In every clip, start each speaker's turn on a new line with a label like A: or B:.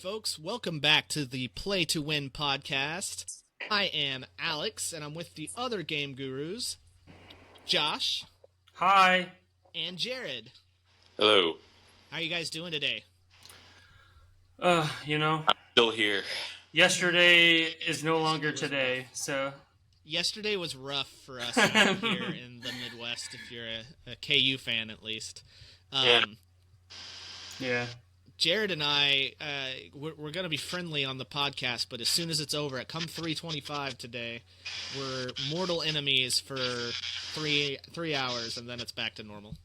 A: folks. Welcome back to the Play to Win podcast. I am Alex, and I'm with the other game gurus, Josh.
B: Hi.
A: And Jared.
C: Hello.
A: How are you guys doing today?
C: I'm still here.
B: Yesterday is no longer today, so...
A: Yesterday was rough for us here in the Midwest, if you're a KU fan at least.
B: Yeah.
A: Jared and I, we're going to be friendly on the podcast, but as soon as it's over, at come 3:25 today, we're mortal enemies for three hours, and then it's back to normal.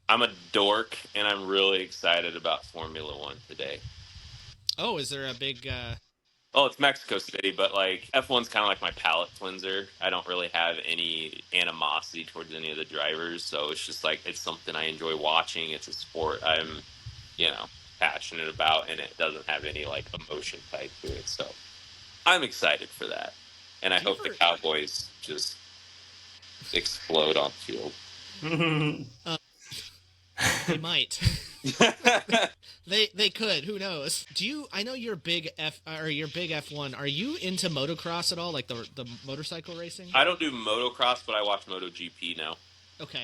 C: I'm a dork, and I'm really excited about Formula One today.
A: Oh, is there a big...
C: Oh, it's Mexico City, but F1's kind of like my palate cleanser. I don't really have any animosity towards any of the drivers, so it's just it's something I enjoy watching. It's a sport I'm, passionate about, and it doesn't have any emotion tied to it. So I'm excited for that, and I hope the Cowboys just explode on field.
A: They might. They could. Who knows? I know you're big F1. Are you into motocross at all? Like the motorcycle racing?
C: I don't do motocross, but I watch MotoGP now.
A: Okay.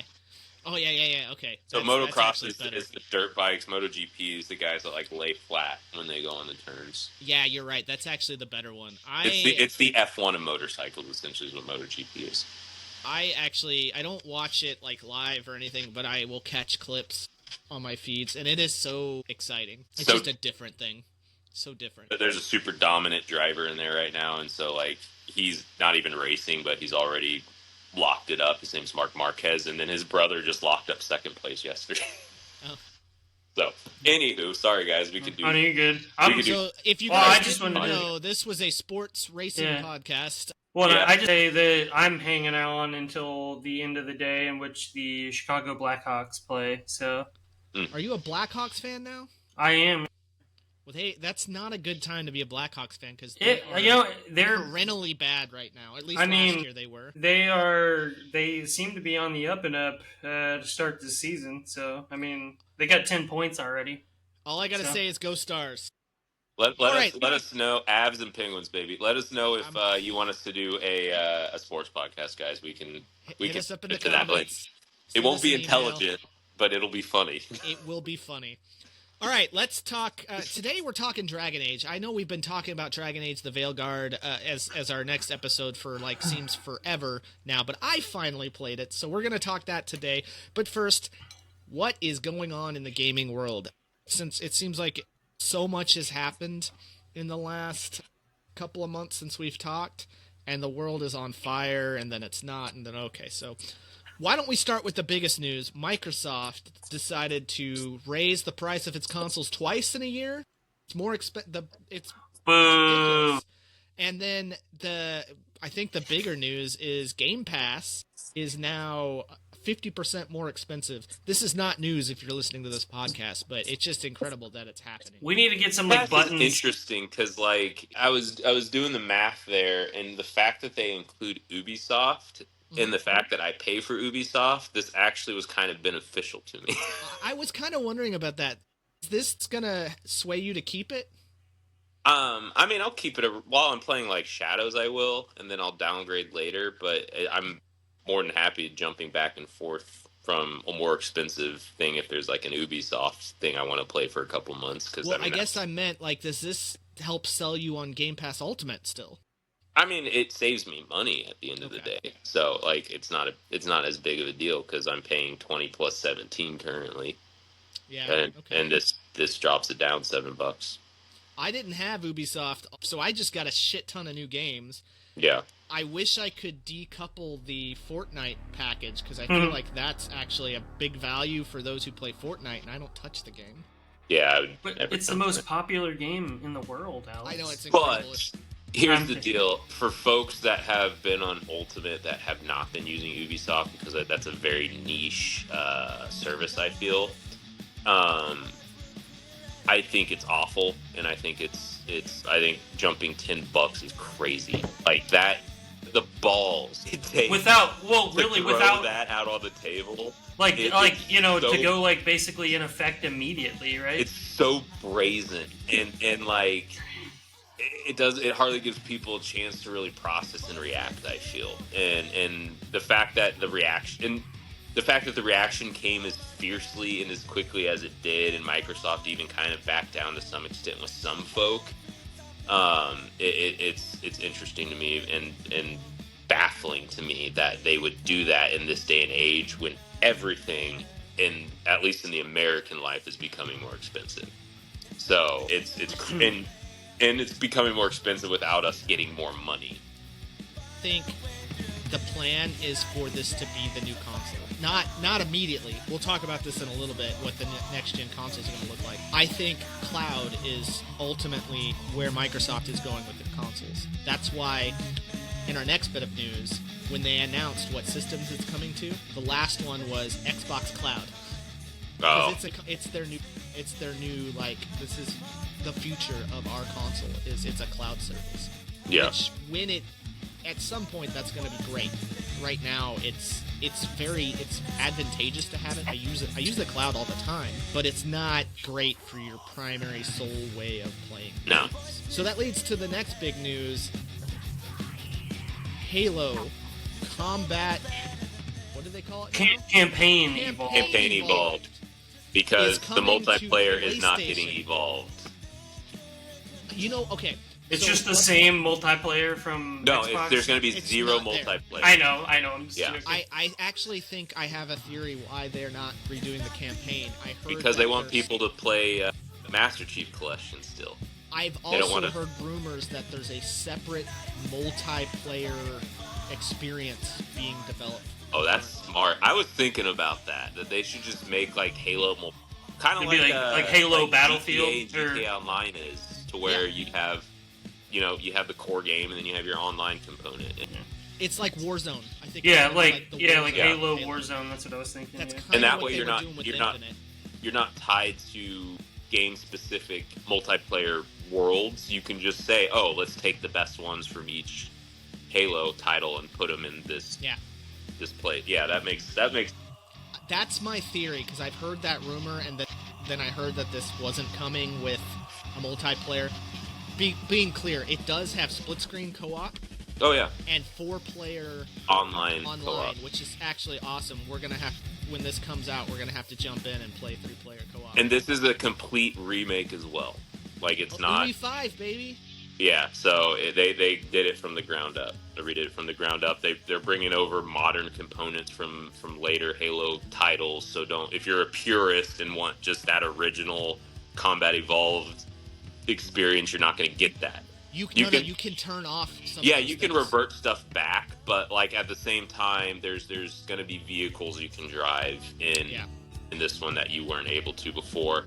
A: Oh yeah. Okay.
C: So motocross is the dirt bikes. MotoGP is the guys that lay flat when they go on the turns.
A: Yeah, you're right. That's actually the better one.
C: It's the F1 of motorcycles, essentially, is what MotoGP is.
A: I don't watch it live or anything, but I will catch clips on my feeds, and it is so exciting. It's just a different thing. So different.
C: But there's a super dominant driver in there right now, and so he's not even racing, but he's already locked it up. His name's Mark Marquez, and then his brother just locked up second place yesterday. Oh. So, anywho, sorry guys, we could do.
B: Oh, you're good.
A: If you guys didn't know, this was a sports racing podcast.
B: Well, yeah. I just say that I'm hanging on until the end of the day in which the Chicago Blackhawks play. So,
A: Are you a Blackhawks fan now?
B: I am.
A: Well, hey, that's not a good time to be a Blackhawks fan because
B: they're
A: perennially bad right now. At least last year they were.
B: They seem to be on the up and up to start the season. So, they got 10 points already.
A: All I gotta say is go Stars.
C: Let us know, Avs and Penguins, baby. Let us know if you want us to do a sports podcast, guys. We can
A: hit us up in the comments.
C: It won't be intelligent, but it'll be funny.
A: It will be funny. All right, let's talk. Today we're talking Dragon Age. I know we've been talking about Dragon Age The Veilguard as our next episode for seems forever now, but I finally played it, so we're going to talk that today. But first, what is going on in the gaming world? Since it seems like so much has happened in the last couple of months since we've talked, and the world is on fire, and then it's not, and then okay, so... Why don't we start with the biggest news? Microsoft decided to raise the price of its consoles twice in a year. It's more expensive. It's ridiculous. And then I think the bigger news is Game Pass is now 50% more expensive. This is not news if you're listening to this podcast, but it's just incredible that it's happening.
B: We need to get some buttons.
C: Interesting because I was doing the math there, and the fact that they include Ubisoft. And the fact that I pay for Ubisoft, this actually was kind of beneficial to me.
A: I was kind of wondering about that. Is this going to sway you to keep it?
C: I'll keep it while I'm playing Shadows. I will, and then I'll downgrade later. But I'm more than happy jumping back and forth from a more expensive thing if there's an Ubisoft thing I want to play for a couple months.
A: I guess I meant does this help sell you on Game Pass Ultimate still?
C: It saves me money at the end of the day. So, it's not as big of a deal because I'm paying 20 plus 17 currently.
A: Yeah.
C: And this drops it down $7.
A: I didn't have Ubisoft, so I just got a shit ton of new games.
C: Yeah.
A: I wish I could decouple the Fortnite package because I feel like that's actually a big value for those who play Fortnite, and I don't touch the game.
C: Yeah,
B: but it's the most popular game in the world, Alex.
A: I know, it's incredible.
C: But here's the deal. For folks that have been on Ultimate that have not been using Ubisoft, because that's a very niche service, I feel, I think it's awful, and I think I think jumping $10 is crazy. That the balls it takes
B: without
C: to throw that out on the table.
B: It's
C: so,
B: to go like basically in effect immediately, right?
C: It's so brazen and like it hardly gives people a chance to really process and react, I feel. And the fact that the reaction came as fiercely and as quickly as it did, and Microsoft even kind of backed down to some extent with some folk, it's interesting to me and baffling to me that they would do that in this day and age when everything at least in the American life is becoming more expensive. So it's and it's becoming more expensive without us getting more money.
A: I think the plan is for this to be the new console. Not immediately. We'll talk about this in a little bit, what the next gen consoles are going to look like. I think cloud is ultimately where Microsoft is going with their consoles. That's why in our next bit of news, when they announced what systems it's coming to, the last one was Xbox Cloud.
C: Oh.
A: It's their new like, this is the future of our console, it's a cloud service.
C: Yeah.
A: Which at some point that's going to be great. Right now it's advantageous to have it. I use the cloud all the time, but it's not great for your primary sole way of playing games.
C: No.
A: So that leads to the next big news. Halo Combat, what do they call it?
B: Campaign
C: Evolved. Because the multiplayer is not getting evolved.
A: Okay.
B: It's just the same multiplayer from Xbox?
C: There's going to be zero multiplayer.
B: I know. I'm just joking.
A: I actually think I have a theory why they're not redoing the campaign.
C: Because they want people to play Master Chief Collection still.
A: I've also heard rumors that there's a separate multiplayer experience being developed.
C: Oh, that's smart. I was thinking about that they should just make like Halo more, kind of
B: like Halo Battlefield
C: GTA Online is, to where you have the core game and then you have your online component.
A: It's like Warzone, I think.
B: Like Halo Warzone. That's what I was thinking.
C: And that way you're not tied to game specific multiplayer worlds. You can just say, oh, let's take the best ones from each Halo title and put them in this play. Yeah, that makes.
A: That's my theory, because I've heard that rumor, and then I heard that this wasn't coming with a multiplayer. Being clear, it does have split screen co-op.
C: Oh yeah.
A: And 4-player
C: online co-op,
A: which is actually awesome. We're gonna have, when this comes out, we're gonna have to jump in and play 3-player co-op.
C: And this is a complete remake as well. Like it's not
A: 5, baby.
C: Yeah, so they did it from the ground up. They redid it from the ground up. They're bringing over modern components from later Halo titles. So if you're a purist and want just that original Combat Evolved experience, you're not going to get that.
A: You can turn off some
C: you can revert stuff back, but like at the same time there's going to be vehicles you can drive in this one that you weren't able to before.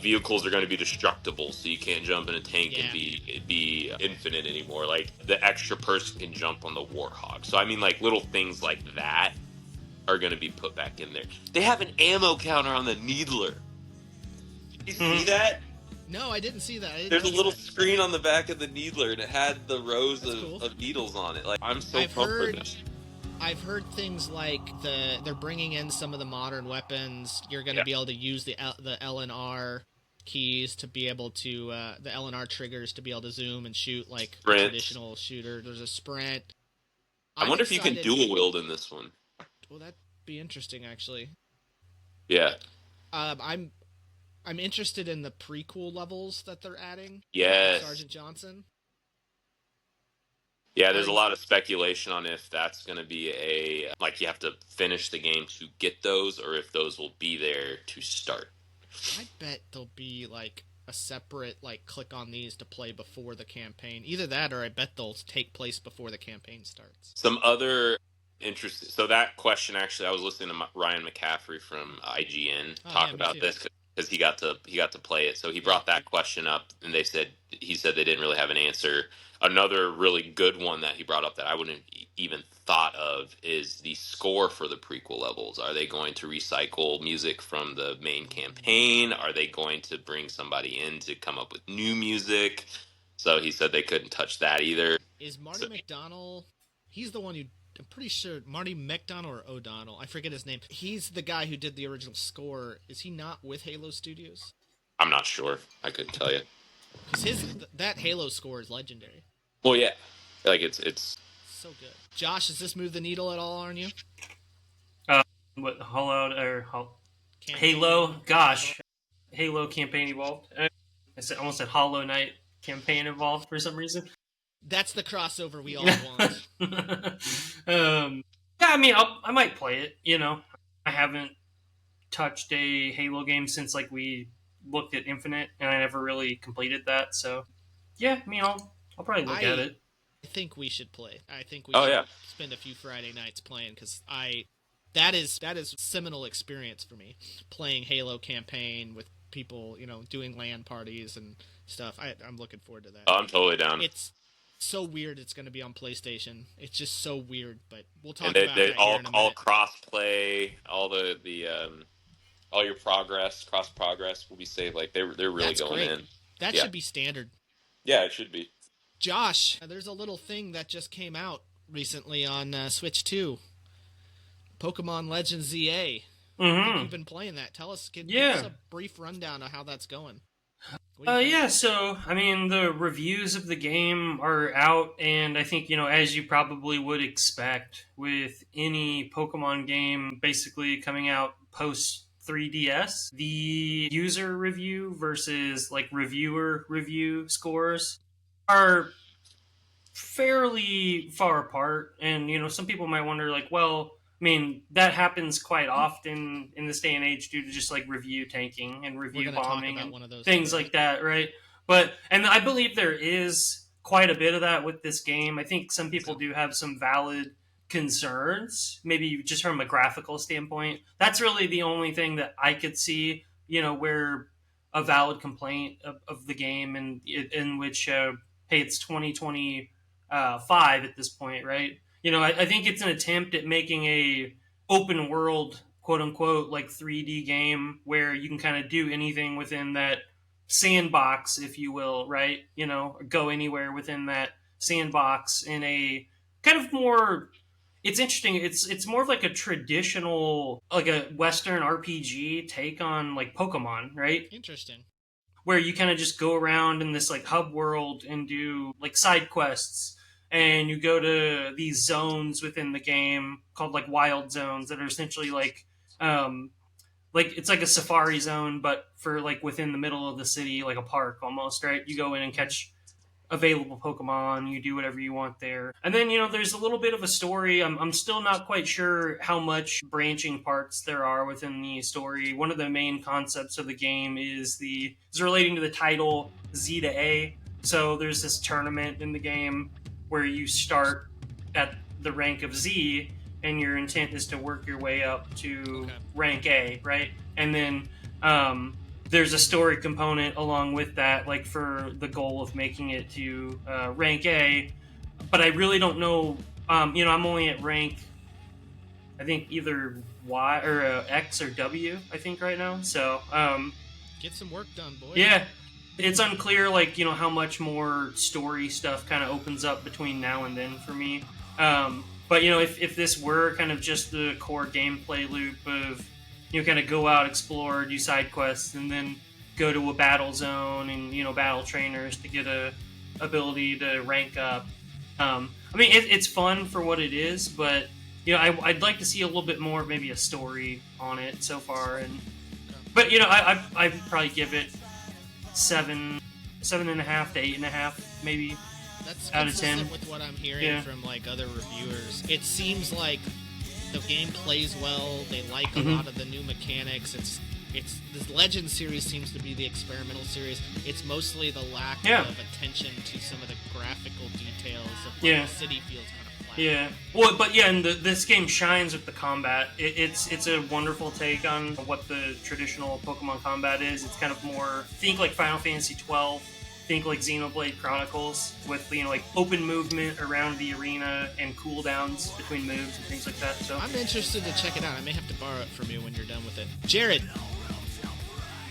C: Vehicles are going to be destructible, so you can't jump in a tank and be infinite anymore. Like the extra person can jump on the Warthog. So I mean, like little things like that are going to be put back in there. They have an ammo counter on the Needler. Did you see that?
A: No, I didn't see that.
C: There's a little screen on the back of the Needler, and it had the rows of needles on it. Like I'm so pumped for this.
A: I've heard things like they're bringing in some of the modern weapons. You're going to be able to use the L and R keys to be able to the L and R triggers to be able to zoom and shoot like a traditional shooter. There's a sprint.
C: I wonder if you can dual wield in this one.
A: Well, that'd be interesting, actually.
C: Yeah.
A: I'm interested in the prequel levels that they're adding.
C: Yes.
A: Sergeant Johnson.
C: Yeah, there's a lot of speculation on if that's going to be like you have to finish the game to get those, or if those will be there to start.
A: I bet there'll be like a separate like click on these to play before the campaign. Either that, or I bet they'll take place before the campaign starts.
C: Some other interesting. So that question, actually, I was listening to Ryan McCaffrey from IGN talk about this because he got to play it. So he brought that question up, and he said they didn't really have an answer. Another really good one that he brought up that I wouldn't even thought of is the score for the prequel levels. Are they going to recycle music from the main campaign? Are they going to bring somebody in to come up with new music? So he said they couldn't touch that either.
A: Is Marty McDonald He's the one who, I'm pretty sure, Marty McDonald or O'Donnell, I forget his name. He's the guy who did the original score. Is he not with Halo Studios?
C: I'm not sure. I couldn't tell you.
A: Because that Halo score is legendary.
C: Well, yeah, like it's
A: so good. Josh, does this move the needle at all on you?
B: What Hollow or
A: Campaign.
B: Halo? Gosh, Halo campaign evolved. I almost said Hollow Knight campaign evolved for some reason.
A: That's the crossover we all want.
B: Yeah, I mean, I might play it. You know, I haven't touched a Halo game since like we looked at Infinite, and I never really completed that. So, yeah, I mean, I'll probably look at it.
A: I think we should play. I think we should spend a few Friday nights playing because that is a seminal experience for me, playing Halo campaign with people, you know, doing LAN parties and stuff. I'm looking forward to that.
C: Oh, I'm totally down.
A: It's so weird it's going to be on PlayStation. It's just so weird, but we'll talk
C: and
A: about that
C: all
A: here in a minute.
C: cross play, all the all your cross progress will be saved. Like they're really
A: That's
C: going
A: great.
C: in.
A: That should be standard.
C: Yeah, it should be.
A: Josh, there's a little thing that just came out recently on Switch 2. Pokemon Legends ZA. You've been playing that. Tell us, give us a brief rundown of how that's going.
B: Yeah, so, I mean, the reviews of the game are out, and I think, you know, as you probably would expect with any Pokemon game basically coming out post 3DS, the user review versus, like, reviewer review scores are fairly far apart, and, you know, some people might wonder, like, well, I mean, that happens quite often in this day and age due to just like review tanking and review bombing and things like that, right? And I believe there is quite a bit of that with this game. I think some people do have some valid concerns, maybe just from a graphical standpoint. That's really the only thing that I could see, you know, where a valid complaint of the game and in which, hey, it's 2025 at this point, right? You know, I think it's an attempt at making a open world, quote unquote, like 3D game where you can kind of do anything within that sandbox, if you will, right? You know, go anywhere within that sandbox in a kind of more. It's interesting. It's more of like a traditional, like a Western RPG take on like Pokemon, right?
A: Interesting.
B: Where you kind of just go around in this like hub world and do like side quests. And you go to these zones within the game called like wild zones that are essentially like it's like a safari zone, but for like within the middle of the city, like a park almost, right? You go in and catch available Pokemon, you do whatever you want there. And then, you know, there's a little bit of a story. I'm still not quite sure how much branching parts there are within the story. One of the main concepts of the game is relating to the title Z to A. So there's this tournament in the game where you start at the rank of Z, and your intent is to work your way up to rank A, right? And then there's a story component along with that, like for the goal of making it to rank A. But I really don't know. You know, I'm only at rank, I think either Y or X or W, I think right now. So
A: get some work done, boy.
B: Yeah. It's unclear, like, you know, how much more story stuff kind of opens up between now and then for me. But, you know, if this were kind of just the core gameplay loop of, you know, kind of go out, explore, do side quests, and then go to a battle zone and, you know, battle trainers to get a ability to rank up. I mean, it's fun for what it is, but, you know, I'd like to see a little bit more, maybe a story on it so far. But, you know, I'd probably give it 7.5 to 8.5, maybe.
A: That's
B: out of 10.
A: With what I'm hearing from like other reviewers. It seems like the game plays well. They like a lot of the new mechanics. It's this Legend series seems to be the experimental series. It's mostly the lack of attention to some of the graphical details of the city feels kind of flat.
B: Yeah. Well, but yeah, and this game shines with the combat. It's a wonderful take on what the traditional Pokemon combat is. It's kind of more, think like Final Fantasy 12, think like Xenoblade Chronicles with, you know, like open movement around the arena and cooldowns between moves and things like that. So
A: I'm interested to check it out. I may have to borrow it from you when you're done with it. Jared,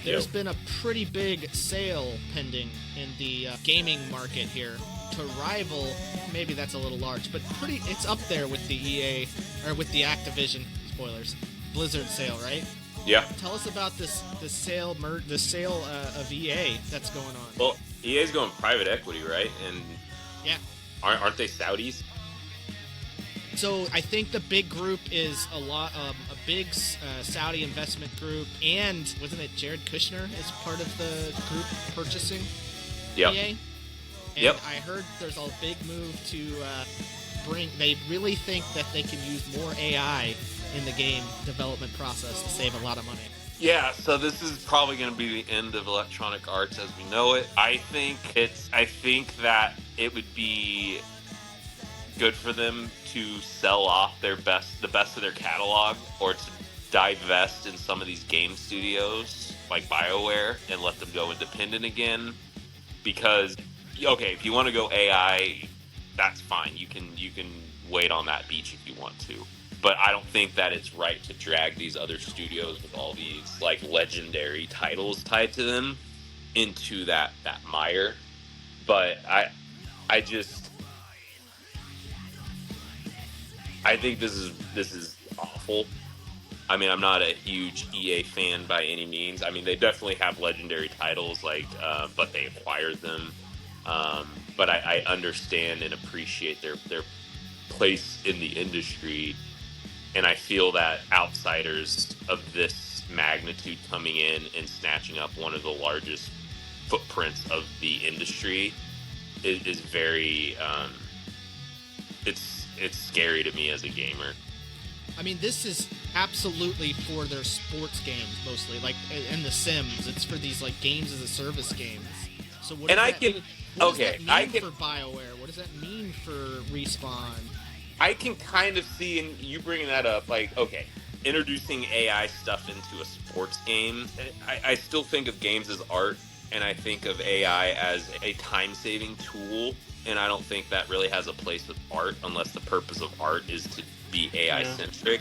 A: there's been a pretty big sale pending in the gaming market here. to rival, maybe that's a little large, but it's up there with the EA, or with the Activision, spoilers, Blizzard sale, right?
C: Yeah.
A: Tell us about this sale of EA that's going on.
C: Well, EA's going private equity, right? And
A: yeah,
C: aren't they Saudis?
A: So I think the big group is a big Saudi investment group, and wasn't it Jared Kushner is part of the group purchasing EA? And I heard there's a big move to they really think that they can use more AI in the game development process to save a lot of money.
C: Yeah, so this is probably going to be the end of Electronic Arts as we know it. I think that it would be good for them to sell off the best of their catalog, or to divest in some of these game studios like BioWare and let them go independent again. Because if you want to go AI, that's fine. You can wait on that beach if you want to. But I don't think that it's right to drag these other studios with all these like legendary titles tied to them into that mire. But I think this is awful. I mean, I'm not a huge EA fan by any means. I mean, they definitely have legendary titles, but they acquired them. But I understand and appreciate their place in the industry, and I feel that outsiders of this magnitude coming in and snatching up one of the largest footprints of the industry is very it's scary to me as a gamer.
A: I mean, this is absolutely for their sports games mostly, like in The Sims. It's for these like games as a service games. So what does that mean for BioWare? What does that mean for Respawn?
C: I can kind of see, and you bringing that up, introducing AI stuff into a sports game. I still think of games as art, and I think of AI as a time-saving tool, and I don't think that really has a place with art unless the purpose of art is to be AI-centric.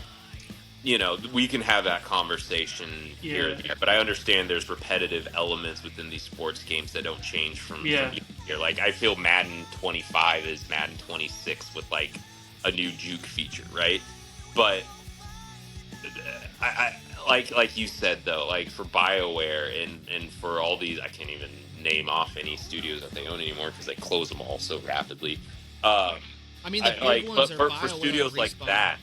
C: You know, we can have that conversation here and there, but I understand there's repetitive elements within these sports games that don't change from year to year. Like, I feel Madden 25 is Madden 26 with, like, a new juke feature, right? But I like you said though, like for BioWare and for all these, I can't even name off any studios that they own anymore because they close them all so rapidly.
A: I mean, the big ones are
C: for studios like that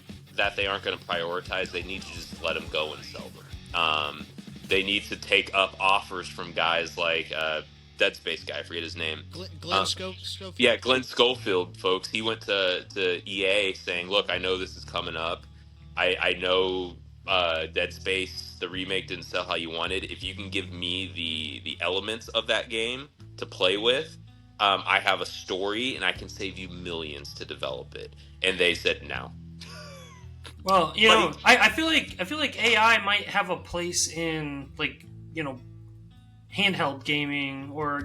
C: they aren't going to prioritize, they need to just let them go and sell them. They need to take up offers from guys like Dead Space guy, I forget his name.
A: Glenn Schofield?
C: Yeah, Glenn Schofield, folks. He went to EA saying, look, I know this is coming up. I know Dead Space, the remake, didn't sell how you wanted. If you can give me the elements of that game to play with, I have a story and I can save you millions to develop it. And they said no.
B: Well, I feel like AI might have a place in handheld gaming or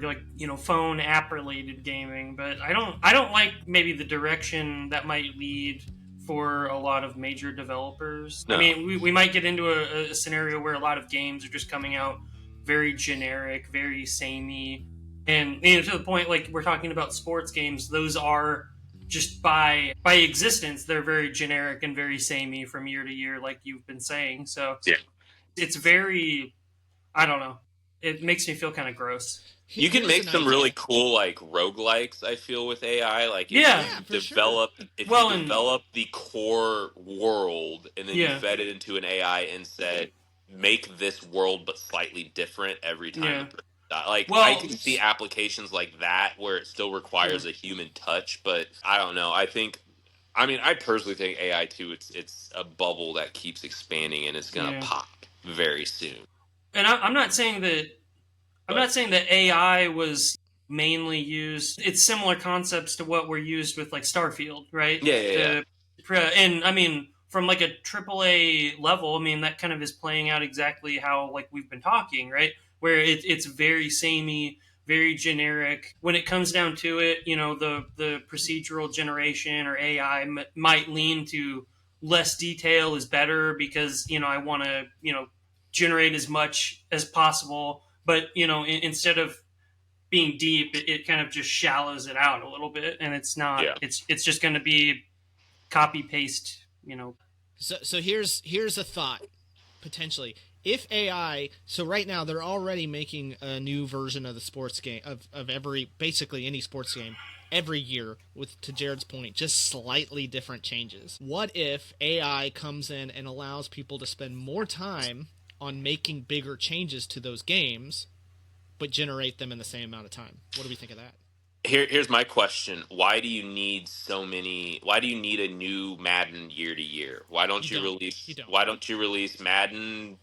B: phone app related gaming, but I don't like maybe the direction that might lead for a lot of major developers. No. I mean, we might get into a scenario where a lot of games are just coming out very generic, very samey, and to the point, like we're talking about sports games, those are just by existence, they're very generic and very samey from year to year, like you've been saying. So it's very, I don't know. It makes me feel kind of gross.
C: You can make some really cool roguelikes, I feel, with AI. Like if you develop the core world and then you fed it into an AI and said, make this world but slightly different every time. I can see applications like that where it still requires a human touch, but I don't know. I personally think AI too, it's a bubble that keeps expanding and it's gonna pop very soon.
B: And I'm not saying that AI was mainly used. It's similar concepts to what were used with Starfield, right?
C: Yeah.
B: And I mean, from a AAA level, I mean that kind of is playing out exactly how we've been talking, right? Where it's very samey, very generic. When it comes down to it, the procedural generation or AI might lean to less detail is better because I want to generate as much as possible, but instead of being deep, it kind of just shallows it out a little bit, and it's not.
C: Yeah.
B: It's just going to be copy paste.
A: So here's a thought potentially. If AI, so right now they're already making a new version of the sports game of every basically any sports game every year with, to Jared's point, just slightly different changes. What if AI comes in and allows people to spend more time on making bigger changes to those games, but generate them in the same amount of time? What do we think of that?
C: Here's my question: why do you need so many? Why do you need a new Madden year to year? Why don't you release?
A: You don't.
C: Why don't you release Madden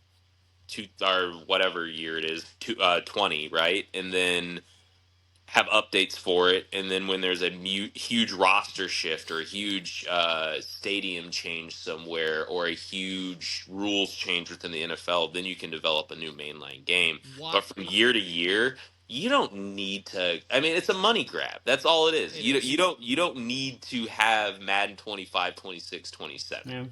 C: or whatever year it is, 20, right? And then have updates for it, and then when there's a huge roster shift or a huge stadium change somewhere or a huge rules change within the NFL, then you can develop a new mainline game.
A: What?
C: But from year to year, you don't need to. I mean, it's a money grab. That's all it is. You don't need to have Madden 25, 26, 27.
B: Yeah.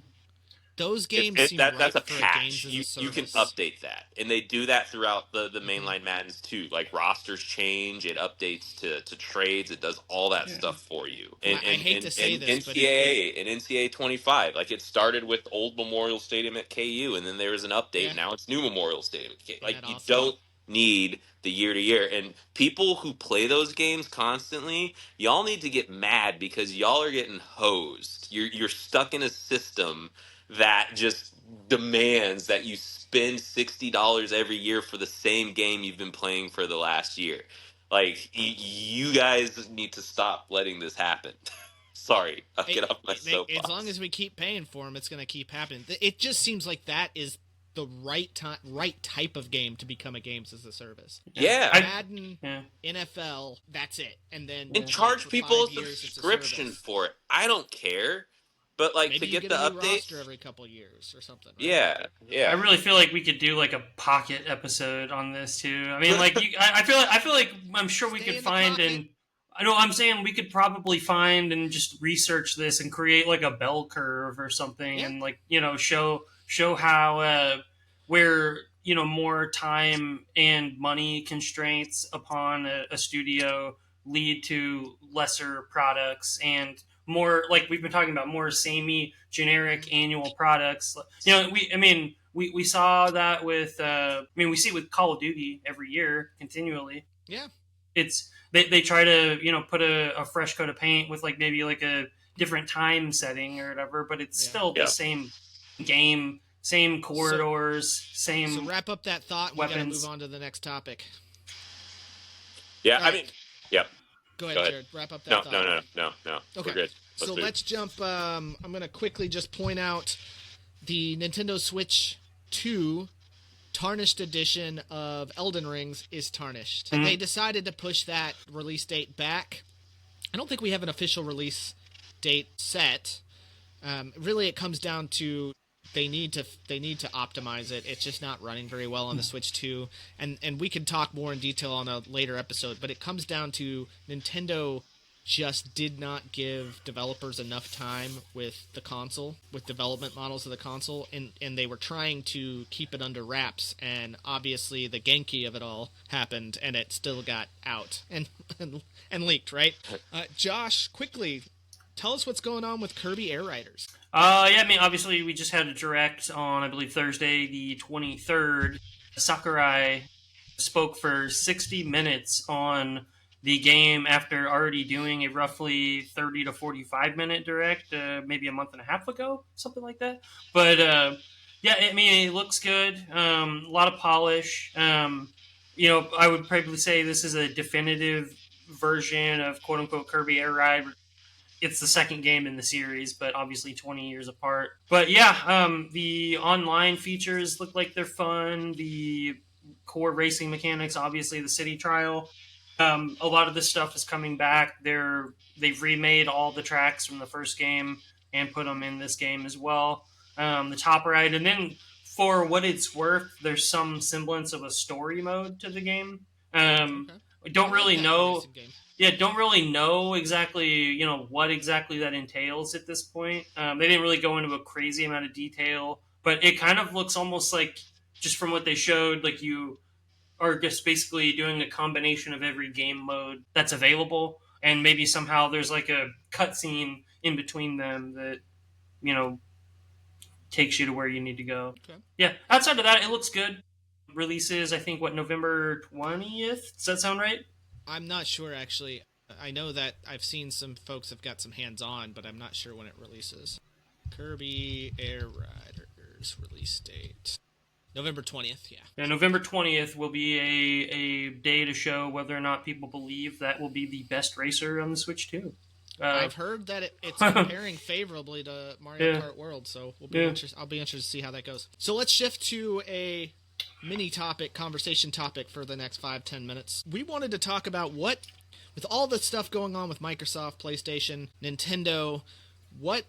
A: Those games seem
C: that's
A: right
C: a
A: for
C: patch.
A: games as a
C: You can
A: service.
C: update that, and they do that throughout the mainline Maddens too. Like rosters change, it updates to trades, it does all that stuff for you. And
A: I hate to say this, but
C: NCAA and NCAA 25, like it started with old Memorial Stadium at KU, and then there was an update.
A: Yeah.
C: Now it's new Memorial Stadium at KU. Like
A: that
C: you
A: awesome?
C: don't need the year to year, and people who play those games constantly, y'all need to get mad because y'all are getting hosed. You're stuck in a system that just demands that you spend $60 every year for the same game you've been playing for the last year. Like you guys need to stop letting this happen. Sorry, I'll get off my soapbox.
A: As long as we keep paying for them, it's going to keep happening. It just seems like that is the right type of game to become a games as a service.
C: Yeah,
A: Madden, NFL, that's it. And then
C: charge people a
A: 5 years,
C: subscription for it. I don't care. But like
A: maybe
C: to get
A: you
C: the
A: a new
C: update
A: roster every couple of years or something. Right?
C: Yeah.
B: I really feel like we could do like a pocket episode on this too. I mean, like I feel like I'm sure we could find and I know I'm saying we could probably find and just research this and create like a bell curve or something and like show how where more time and money constraints upon a studio lead to lesser products and more, like we've been talking about, more samey generic annual products. We saw that with we see it with Call of Duty every year continually.
A: Yeah,
B: it's they try to put a fresh coat of paint with like maybe like a different time setting or whatever, but it's still the same game, same corridors, same.
A: So wrap up that thought. We gotta move on to the next topic.
C: Yeah, I mean, yeah.
A: Go ahead, Jared. Wrap up that thought.
C: No.
A: Okay.
C: We're good.
A: Let's jump. I'm going to quickly just point out the Nintendo Switch 2 tarnished edition of Elden Rings is tarnished. Mm-hmm. They decided to push that release date back. I don't think we have an official release date set. Really, it comes down to they need to optimize it. It's just not running very well on the Switch 2, and we can talk more in detail on a later episode. But it comes down to Nintendo just did not give developers enough time with the console, with development models of the console, and they were trying to keep it under wraps. And obviously, the Genki of it all happened, and it still got out and leaked. Right, Josh, quickly. Tell us what's going on with Kirby Air Riders.
B: Obviously we just had a direct on, I believe, Thursday the 23rd. Sakurai spoke for 60 minutes on the game after already doing a roughly 30 to 45 minute direct, maybe a month and a half ago, something like that. But it looks good. A lot of polish. I would probably say this is a definitive version of quote unquote Kirby Air Ride. It's the second game in the series, but obviously 20 years apart. But the online features look like they're fun. The core racing mechanics, obviously the city trial. A lot of this stuff is coming back. They've remade all the tracks from the first game and put them in this game as well. The top ride, and then for what it's worth, there's some semblance of a story mode to the game. Don't really know. Don't really know exactly, what exactly that entails at this point. They didn't really go into a crazy amount of detail, but it kind of looks almost like, just from what they showed, like you are just basically doing a combination of every game mode that's available, and maybe somehow there's like a cutscene in between them that, you know, takes you to where you need to go.
A: Okay.
B: Yeah, outside of that, it looks good. Releases, I think, what, November 20th? Does that sound right?
A: I'm not sure actually. I know that I've seen some folks have got some hands on, but I'm not sure when it releases. Kirby Air Riders release date. November 20th, yeah.
B: Yeah, November 20th will be a day to show whether or not people believe that will be the best racer on the Switch 2.
A: I've heard that it's comparing favorably to Mario
B: Yeah.
A: Kart World, so I'll be interested to see how that goes. So let's shift to a mini topic, conversation topic for the next 5-10 minutes. We wanted to talk about what, with all the stuff going on with Microsoft, PlayStation, Nintendo, what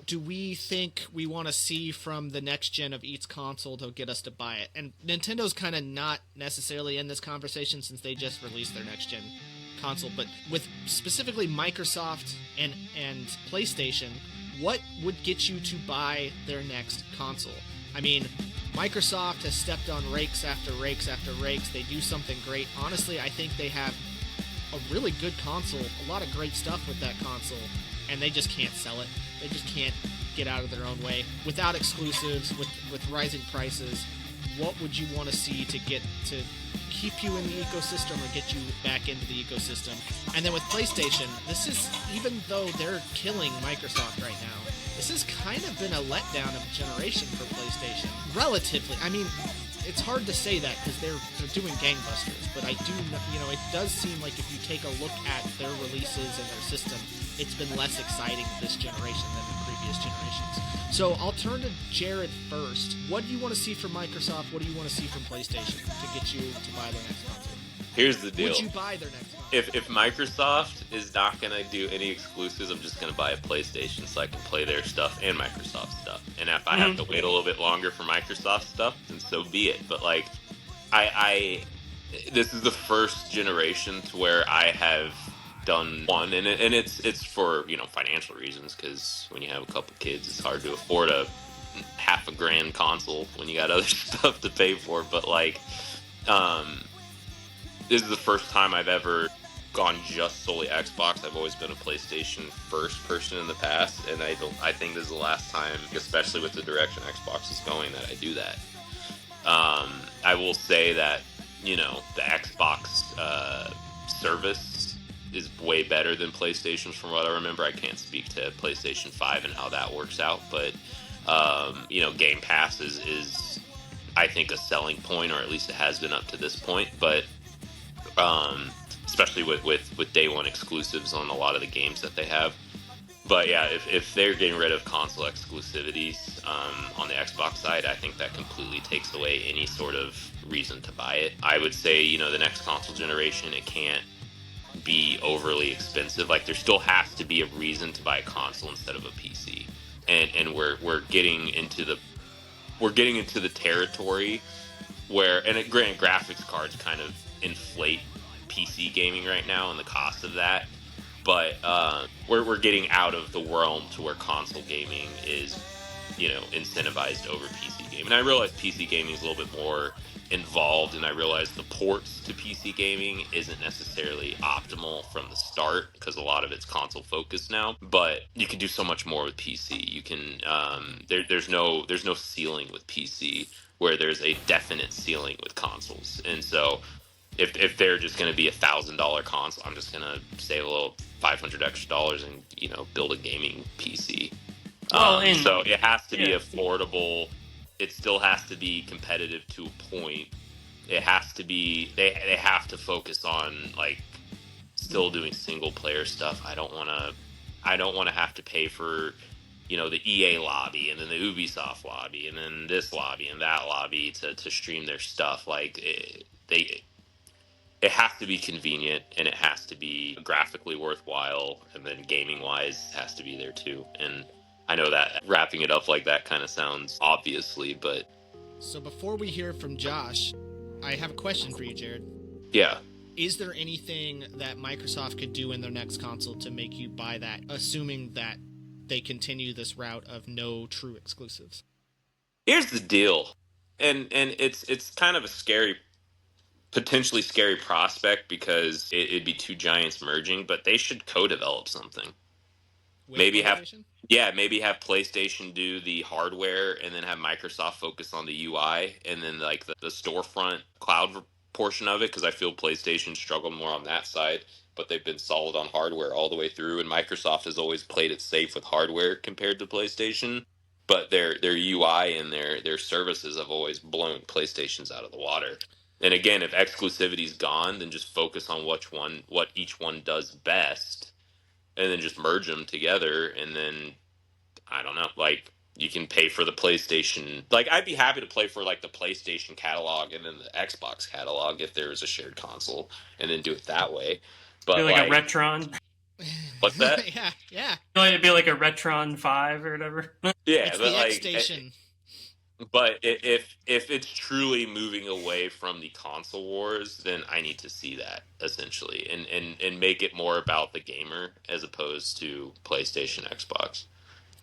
A: do we think we want to see from the next gen of each console to get us to buy it? And Nintendo's kind of not necessarily in this conversation since they just released their next gen console, but with specifically Microsoft and PlayStation, what would get you to buy their next console? I mean, Microsoft has stepped on rakes after rakes after rakes. They do something great. Honestly, I think they have a really good console, a lot of great stuff with that console, and they just can't sell it. They just can't get out of their own way. Without exclusives, with rising prices, what would you want to see to get to keep you in the ecosystem or get you back into the ecosystem? And then with PlayStation, this is, even though they're killing Microsoft right now, this has kind of been a letdown of a generation for PlayStation. Relatively. I mean, it's hard to say that because they're doing gangbusters, but I do, it does seem like if you take a look at their releases and their system, it's been less exciting this generation than the previous generations. So I'll turn to Jared first. What do you want to see from Microsoft? What do you want to see from PlayStation to get you to buy their next console?
C: Here's the deal.
A: Would you buy their next console?
C: If Microsoft is not going to do any exclusives, I'm just going to buy a PlayStation so I can play their stuff and Microsoft stuff. And if I have to wait a little bit longer for Microsoft stuff, then so be it. But like, this is the first generation to where I have done one, and it's for financial reasons, because when you have a couple kids, it's hard to afford a $500,000 console when you got other stuff to pay for. But like, this is the first time I've ever gone just solely Xbox. I've always been a PlayStation first person in the past, and I think this is the last time, especially with the direction Xbox is going, that I do that. I will say that the Xbox service is way better than PlayStation's from what I remember. I can't speak to PlayStation 5 and how that works out, but Game Pass is I think a selling point, or at least it has been up to this point. But especially with day one exclusives on a lot of the games that they have. But yeah, if they're getting rid of console exclusivities on the Xbox side, I think that completely takes away any sort of reason to buy it. I would say, the next console generation, it can't be overly expensive. Like, there still has to be a reason to buy a console instead of a PC. And we're getting into the territory where, and granted, graphics cards kind of inflate PC gaming right now and the cost of that, but we're getting out of the realm to where console gaming is incentivized over PC gaming. And I realize PC gaming is a little bit more involved, and I realize the ports to PC gaming isn't necessarily optimal from the start because a lot of it's console focused now, but you can do so much more with PC. You can there's no ceiling with PC where there's a definite ceiling with consoles. And so if they're just going to be $1,000 console, I'm just going to save a little $500 extra and build a gaming PC. So it has to be affordable. It still has to be competitive to a point. It has to be they have to focus on like still doing single player stuff. I don't want to have to pay for the EA lobby and then the Ubisoft lobby and then this lobby and that lobby to stream their stuff. Like it has to be convenient, and it has to be graphically worthwhile, and then gaming wise has to be there too. And I know that wrapping it up like that kind of sounds obviously, but
A: so before we hear from Josh, I have a question for you, Jared.
C: Yeah.
A: Is there anything that Microsoft could do in their next console to make you buy that, assuming that they continue this route of no true exclusives?
C: Here's the deal, and it's kind of a scary potentially scary prospect because it'd be two giants merging, but they should co-develop something.
A: With
C: Maybe have
A: PlayStation?
C: maybe have PlayStation do the hardware and then have Microsoft focus on the UI and then like the storefront cloud portion of it, because I feel PlayStation struggled more on that side, but they've been solid on hardware all the way through, and Microsoft has always played it safe with hardware compared to PlayStation. But their UI and their services have always blown PlayStation's out of the water. And again, if exclusivity's gone, then just focus on what each one does best, and then just merge them together. And then I don't know, like you can pay for the PlayStation. Like I'd be happy to play for like the PlayStation catalog and then the Xbox catalog if there was a shared console, and then do it that way. But
B: Be like a Retron.
C: What's that?
A: yeah.
B: It'd be like a Retron 5 or whatever.
C: Yeah,
A: It's
C: but
A: the
C: like,
A: X-Station.
C: but if it's truly moving away from the console wars, then I need to see that essentially, and make it more about the gamer as opposed to PlayStation, Xbox.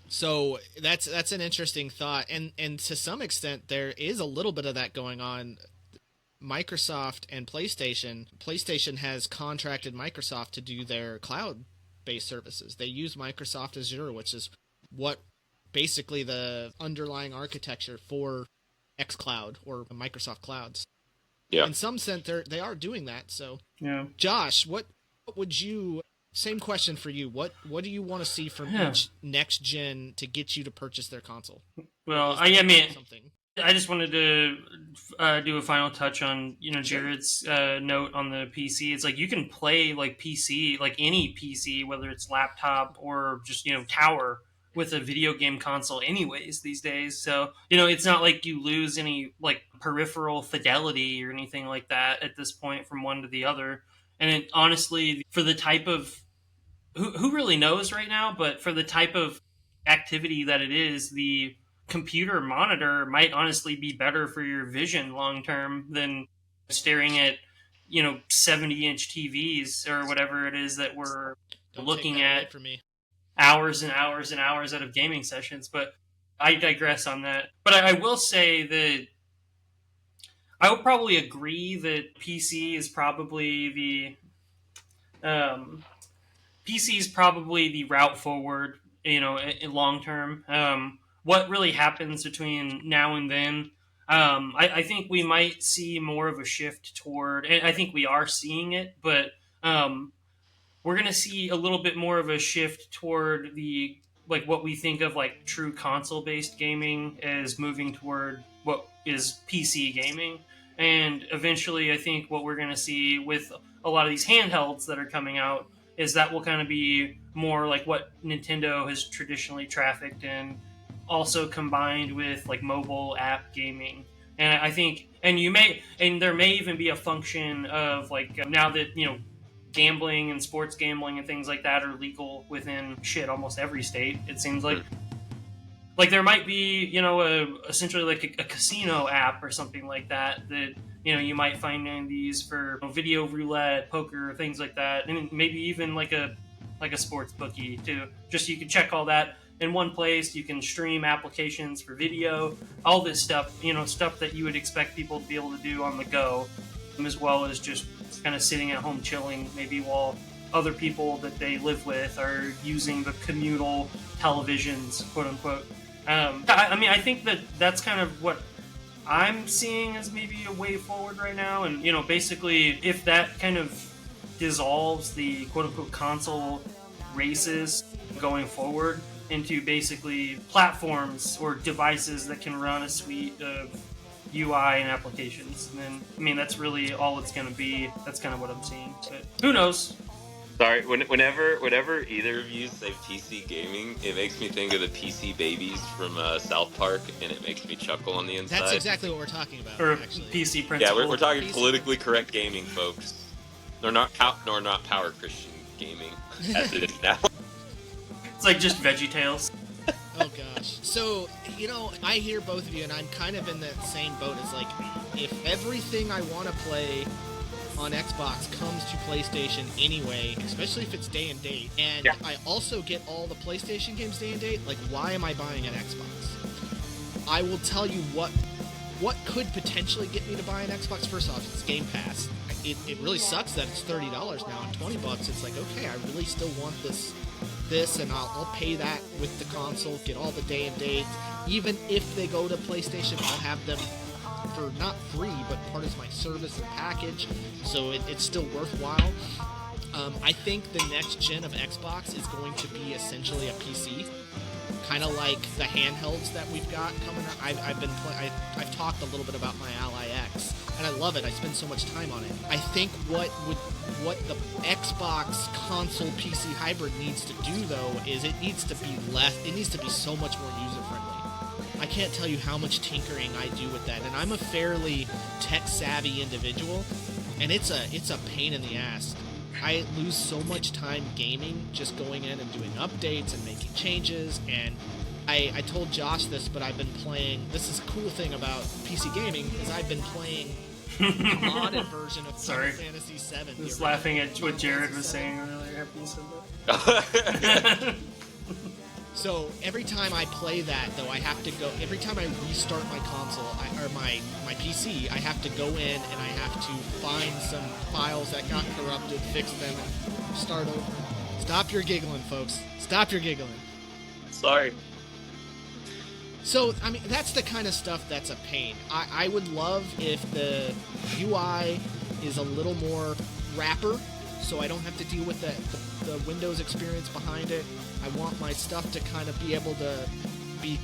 A: So that's an interesting thought, and to some extent there is a little bit of that going on. Microsoft and PlayStation has contracted Microsoft to do their cloud-based services. They use Microsoft Azure, which is what basically the underlying architecture for xCloud or Microsoft Clouds.
C: Yeah.
A: In some sense, they are doing that. So,
B: Yeah.
A: Josh, what would you? Same question for you. What do you want to see from each next gen to get you to purchase their console?
B: Well, I mean, I just wanted to do a final touch on Jared's note on the PC. It's like you can play like PC, like any PC, whether it's laptop or just tower, with a video game console anyways these days. So it's not like you lose any like peripheral fidelity or anything like that at this point from one to the other. And it, honestly, for the type of who really knows right now, but for the type of activity that it is, the computer monitor might honestly be better for your vision long term than staring at 70-inch TVs or whatever it is that we're looking at
A: for me.
B: Hours and hours and hours out of gaming sessions. But I digress on that. But I will say that I would probably agree that PC is probably the route forward, in long term. What really happens between now and then, I think we might see more of a shift toward, and I think we are seeing it, but we're going to see a little bit more of a shift toward what we think of like true console-based gaming as moving toward what is PC gaming. And eventually, I think what we're going to see with a lot of these handhelds that are coming out is that will kind of be more like what Nintendo has traditionally trafficked in, also combined with like mobile app gaming. And I think, and there may even be a function of like now that gambling and sports gambling and things like that are legal within almost every state, it seems like. Like there might be essentially like a casino app or something like that you might find in these for video roulette, poker, things like that, and maybe even like a sports bookie too. Just you can check all that in one place. You can stream applications for video, all this stuff, stuff that you would expect people to be able to do on the go, as well as just kind of sitting at home chilling, maybe while other people that they live with are using the communal televisions, quote unquote. I think that's kind of what I'm seeing as maybe a way forward right now. And, basically, if that kind of dissolves the quote-unquote console races going forward into basically platforms or devices that can run a suite of UI and applications, and then, that's really all it's going to be. That's kind of what I'm seeing. But who knows?
C: Sorry, whenever either of you say PC gaming, it makes me think of the PC babies from South Park, and it makes me chuckle on the inside.
A: That's exactly what we're talking about.
B: Or
A: actually.
B: PC principle.
C: Yeah, we're talking
A: PC
C: politically correct gaming, folks. Nor not power Christian gaming, as it is now.
B: It's like just VeggieTales.
A: Oh gosh. So, I hear both of you, and I'm kind of in that same boat. It's like, if everything I want to play on Xbox comes to PlayStation anyway, especially if it's day and date, and I also get all the PlayStation games day and date, like, why am I buying an Xbox? I will tell you what what could potentially get me to buy an Xbox? First off, it's Game Pass. It really sucks that it's $30 now, and $20. It's like, okay, I really still want this, and I'll pay that with the console, get all the day and date. Even if they go to PlayStation, I'll have them for not free, but part of my service and package, so it's still worthwhile. I think the next gen of Xbox is going to be essentially a PC, kind of like the handhelds that we've got coming up. I've talked a little bit about my Ally X, and I love it. I spend so much time on it. I think what the Xbox console PC hybrid needs to do, though, is it needs to be so much more user friendly. I can't tell you how much tinkering I do with that, and I'm a fairly tech savvy individual, and it's a pain in the ass. I lose so much time gaming, just going in and doing updates and making changes, and I told Josh this, but I've been playing, this is a cool thing about PC gaming, is I've been playing a modded version of Final Fantasy VII.
B: Just laughing at what Jared was saying earlier after you said that.
A: So every time I play that, though, I have to go, every time I restart my console, or my PC, I have to go in and I have to find some files that got corrupted, fix them, and start over. Stop your giggling, folks. Stop your giggling.
C: Sorry.
A: So, I mean, that's the kind of stuff that's a pain. I would love if the UI is a little more wrapper, so I don't have to deal with the Windows experience behind it. I want my stuff to kind of be able to be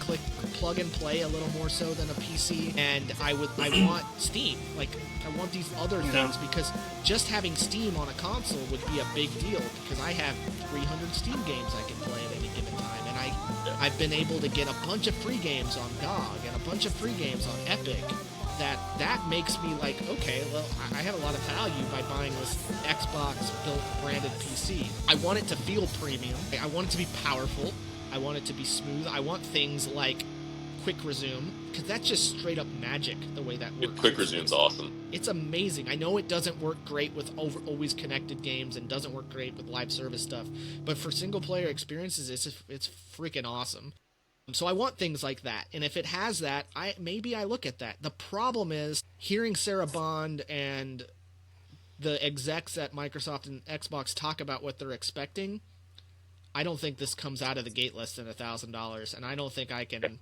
A: plug and play a little more so than a PC, and I want Steam. Like, I want these other things, because just having Steam on a console would be a big deal, because I have 300 Steam games I can play at any given time, and I've been able to get a bunch of free games on GOG and a bunch of free games on Epic. That makes me like, okay, well, I have a lot of value by buying this Xbox-built branded PC. I want it to feel premium. I want it to be powerful. I want it to be smooth. I want things like Quick Resume, because that's just straight up magic, the way that works.
C: Quick Resume's awesome.
A: It's amazing. I know it doesn't work great with always connected games and doesn't work great with live service stuff, but for single-player experiences, it's freaking awesome. So I want things like that, and if it has that, maybe I look at that. The problem is, hearing Sarah Bond and the execs at Microsoft and Xbox talk about what they're expecting, I don't think this comes out of the gate less than $1,000, and I don't think I can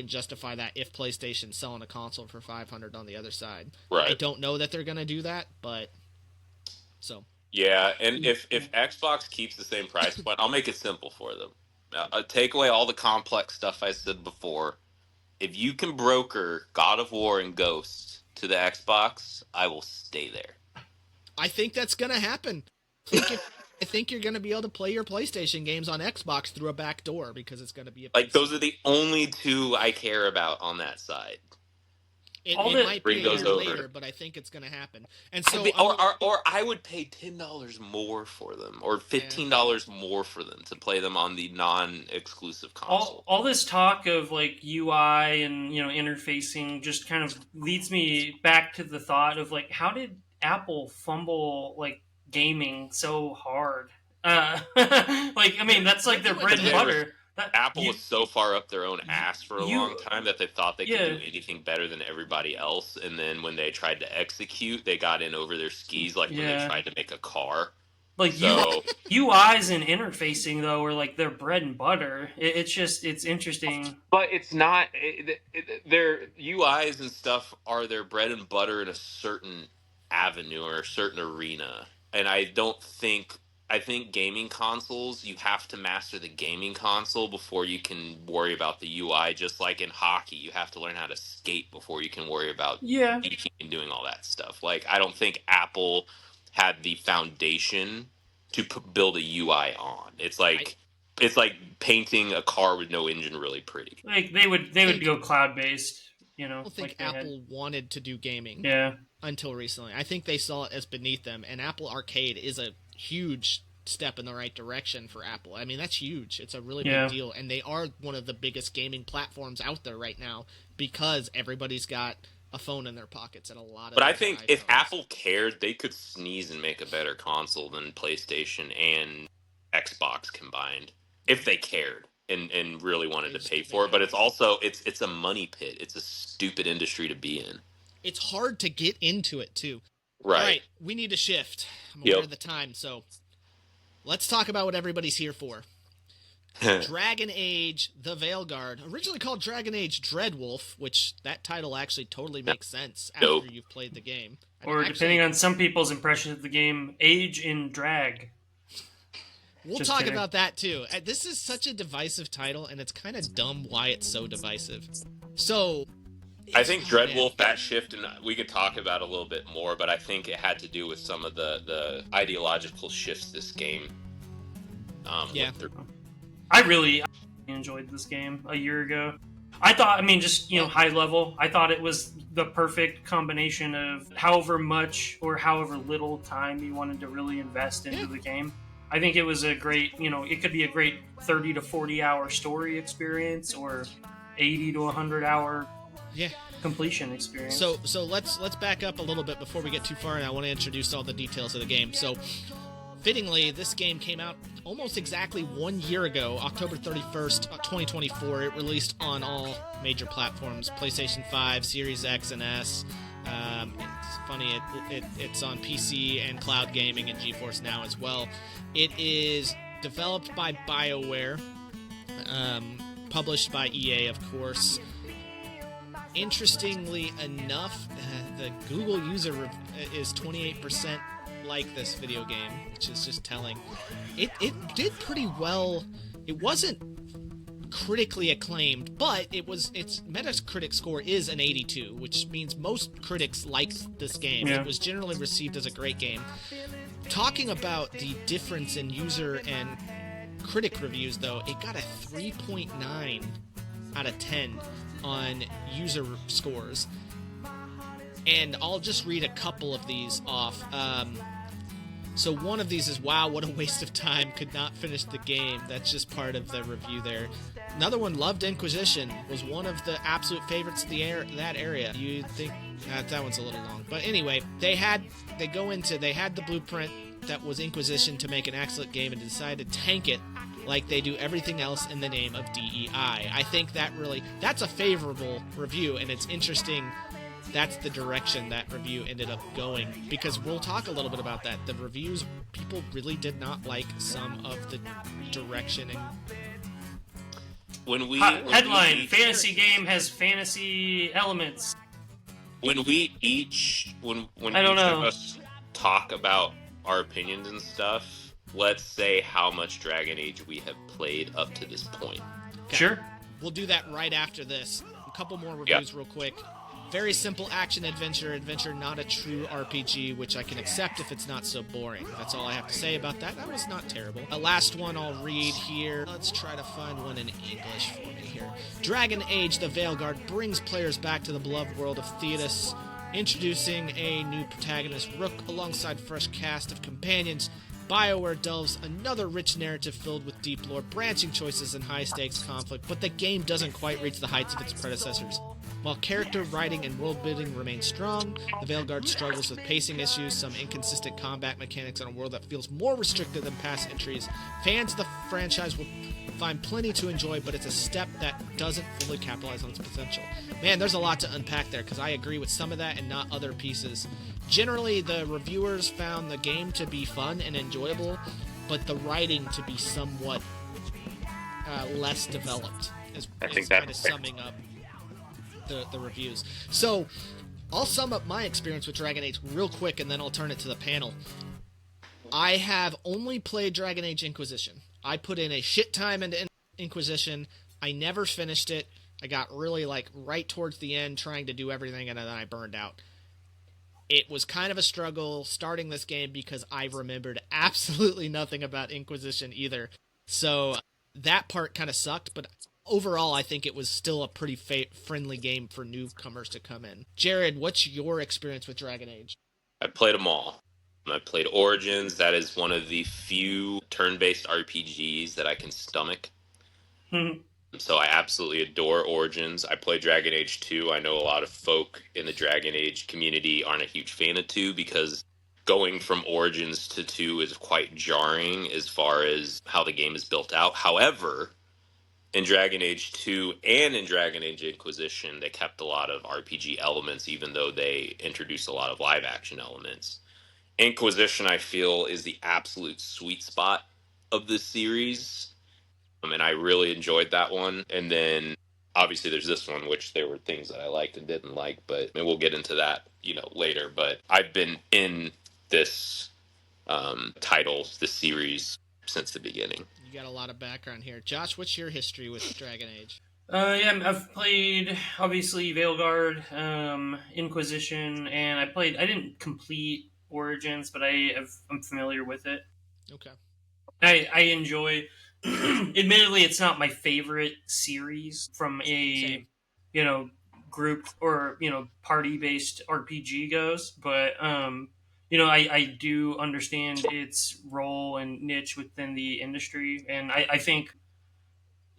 A: justify that if PlayStation's selling a console for $500 on the other side.
C: Right.
A: I don't know that they're going to do that, but so.
C: Yeah, and if Xbox keeps the same price point, I'll make it simple for them. Take away all the complex stuff I said before. If you can broker God of War and Ghost to the Xbox, I will stay there.
A: I think that's going to happen. I think you're going to be able to play your PlayStation games on Xbox through a back door, because it's going to be
C: like, those are the only two I care about on that side.
A: It might be a year later, but I think it's going to happen. And so,
C: or I would pay $10 more for them, or $15 more for them to play them on the non-exclusive console.
B: All this talk of like UI and interfacing just kind of leads me back to the thought of like, how did Apple fumble like gaming so hard? Like, I mean, that's like their bread and butter.
C: Apple was so far up their own ass for a long time that they thought they could do anything better than everybody else, and then when they tried to execute, they got in over their skis, like when they tried to make a car.
B: Like, UIs and interfacing, though, are like their bread and butter. It's interesting.
C: But it's not... their UIs and stuff are their bread and butter in a certain avenue or a certain arena, and I think gaming consoles, you have to master the gaming console before you can worry about the UI. Just like in hockey, you have to learn how to skate before you can worry about peaking and doing all that stuff. Like, I don't think Apple had the foundation to build a UI on. It's like painting a car with no engine really pretty.
B: Like, they would go cloud based. I
A: don't think Apple wanted to do gaming. Until recently. I think they saw it as beneath them, and Apple Arcade is a huge step in the right direction for Apple. I mean, that's huge. It's a really big deal, and they are one of the biggest gaming platforms out there right now, because everybody's got a phone in their pockets, and a lot of.
C: But I think if Apple cared, they could sneeze and make a better console than PlayStation and Xbox combined, if they cared. and really wanted
A: They
C: to
A: just
C: pay
A: keep
C: for it.
A: making
C: But it's also it's a money pit. It's a stupid industry to be in.
A: It's hard to get into it too.
C: Right.
A: All right, we need to shift. I'm aware
C: Yep.
A: of the time, so let's talk about what everybody's here for. Dragon Age The Veilguard, originally called Dragon Age Dreadwolf, which that title actually totally makes sense after
C: Nope.
A: you've played the game.
B: Or depending on some people's impression of the game, Age in Drag.
A: We'll
B: Just
A: talk
B: kidding.
A: about that too. This is such a divisive title, and it's kind of dumb why it's so divisive. So,
C: I think Dreadwolf, that shift, and we could talk about a little bit more, but I think it had to do with some of the ideological shifts this game
A: Yeah.
C: went through.
B: I really enjoyed this game a year ago. I thought, just, high level, I thought it was the perfect combination of however much or however little time you wanted to really invest into the game. I think it was a great, it could be a great 30 to 40 hour story experience or 80 to 100 hour completion experience.
A: So let's back up a little bit before we get too far, and I want to introduce all the details of the game. So, fittingly, this game came out almost exactly 1 year ago, October 31st, 2024. It released on all major platforms, PlayStation 5, Series X and S. It's funny, it's on PC and cloud gaming and GeForce Now as well. It is developed by BioWare, published by EA, of course. Interestingly enough, the Google user is 28% like this video game, which is just telling. It did pretty well. It wasn't critically acclaimed, but its Metacritic score is an 82, which means most critics liked this game.
B: Yeah.
A: It was generally received as a great game. Talking about the difference in user and critic reviews, though, it got a 3.9 out of 10 on user scores. And I'll just read a couple of these off. So one of these is, wow, what a waste of time, could not finish the game. That's just part of the review there. Another one, loved Inquisition, was one of the absolute favorites of that area. You'd think that one's a little long. But anyway, they had the blueprint that was Inquisition to make an excellent game and decided to tank it like they do everything else in the name of DEI. I think that's a favorable review, and it's interesting that's the direction that review ended up going, because we'll talk a little bit about that. The reviews, people really did not like some of the direction. And
B: headline: fantasy game has fantasy elements.
C: When each of us talk about our opinions and stuff, let's say how much Dragon Age we have played up to this point.
A: Okay.
B: Sure.
A: We'll do that right after this. A couple more reviews real quick. Very simple action adventure, not a true RPG, which I can accept if it's not so boring. That's all I have to say about that. That was not terrible. The last one I'll read here. Let's try to find one in English for me here. Dragon Age The Veilguard brings players back to the beloved world of Thetis, introducing a new protagonist, Rook, alongside a fresh cast of companions. BioWare delves another rich narrative filled with deep lore, branching choices, and high-stakes conflict, but the game doesn't quite reach the heights of its predecessors. While character writing and world-building remain strong, The Veilguard struggles with pacing issues, some inconsistent combat mechanics, and a world that feels more restricted than past entries. Fans of the franchise will find plenty to enjoy, but it's a step that doesn't fully capitalize on its potential. Man, there's a lot to unpack there, because I agree with some of that and not other pieces. Generally, the reviewers found the game to be fun and enjoyable, but the writing to be somewhat less developed, is kind of summing up the reviews. So, I'll sum up my experience with Dragon Age real quick, and then I'll turn it to the panel. I have only played Dragon Age Inquisition. I put in a shit time into Inquisition. I never finished it. I got really, right towards the end trying to do everything, and then I burned out. It was kind of a struggle starting this game because I remembered absolutely nothing about Inquisition either. So that part kind of sucked, but overall I think it was still a pretty friendly game for newcomers to come in. Jared, what's your experience with Dragon Age?
C: I played them all. I played Origins. That is one of the few turn-based RPGs that I can stomach. So I absolutely adore Origins. I play Dragon Age 2. I know a lot of folk in the Dragon Age community aren't a huge fan of 2 because going from Origins to 2 is quite jarring as far as how the game is built out. However, in Dragon Age 2 and in Dragon Age Inquisition, they kept a lot of RPG elements, even though they introduced a lot of live action elements. Inquisition, I feel, is the absolute sweet spot of this series. And I really enjoyed that one. And then obviously there's this one, which there were things that I liked and didn't like, but we'll get into that, later. But I've been in this this series since the beginning.
A: You got a lot of background here. Josh, what's your history with Dragon Age?
B: Yeah, I've played, obviously, Veilguard, Inquisition, and I didn't complete Origins, but I'm familiar with it.
A: Okay.
B: I enjoy, admittedly, it's not my favorite series from a,
A: Same.
B: group or, party-based RPG goes, but, I do understand its role and niche within the industry, and I think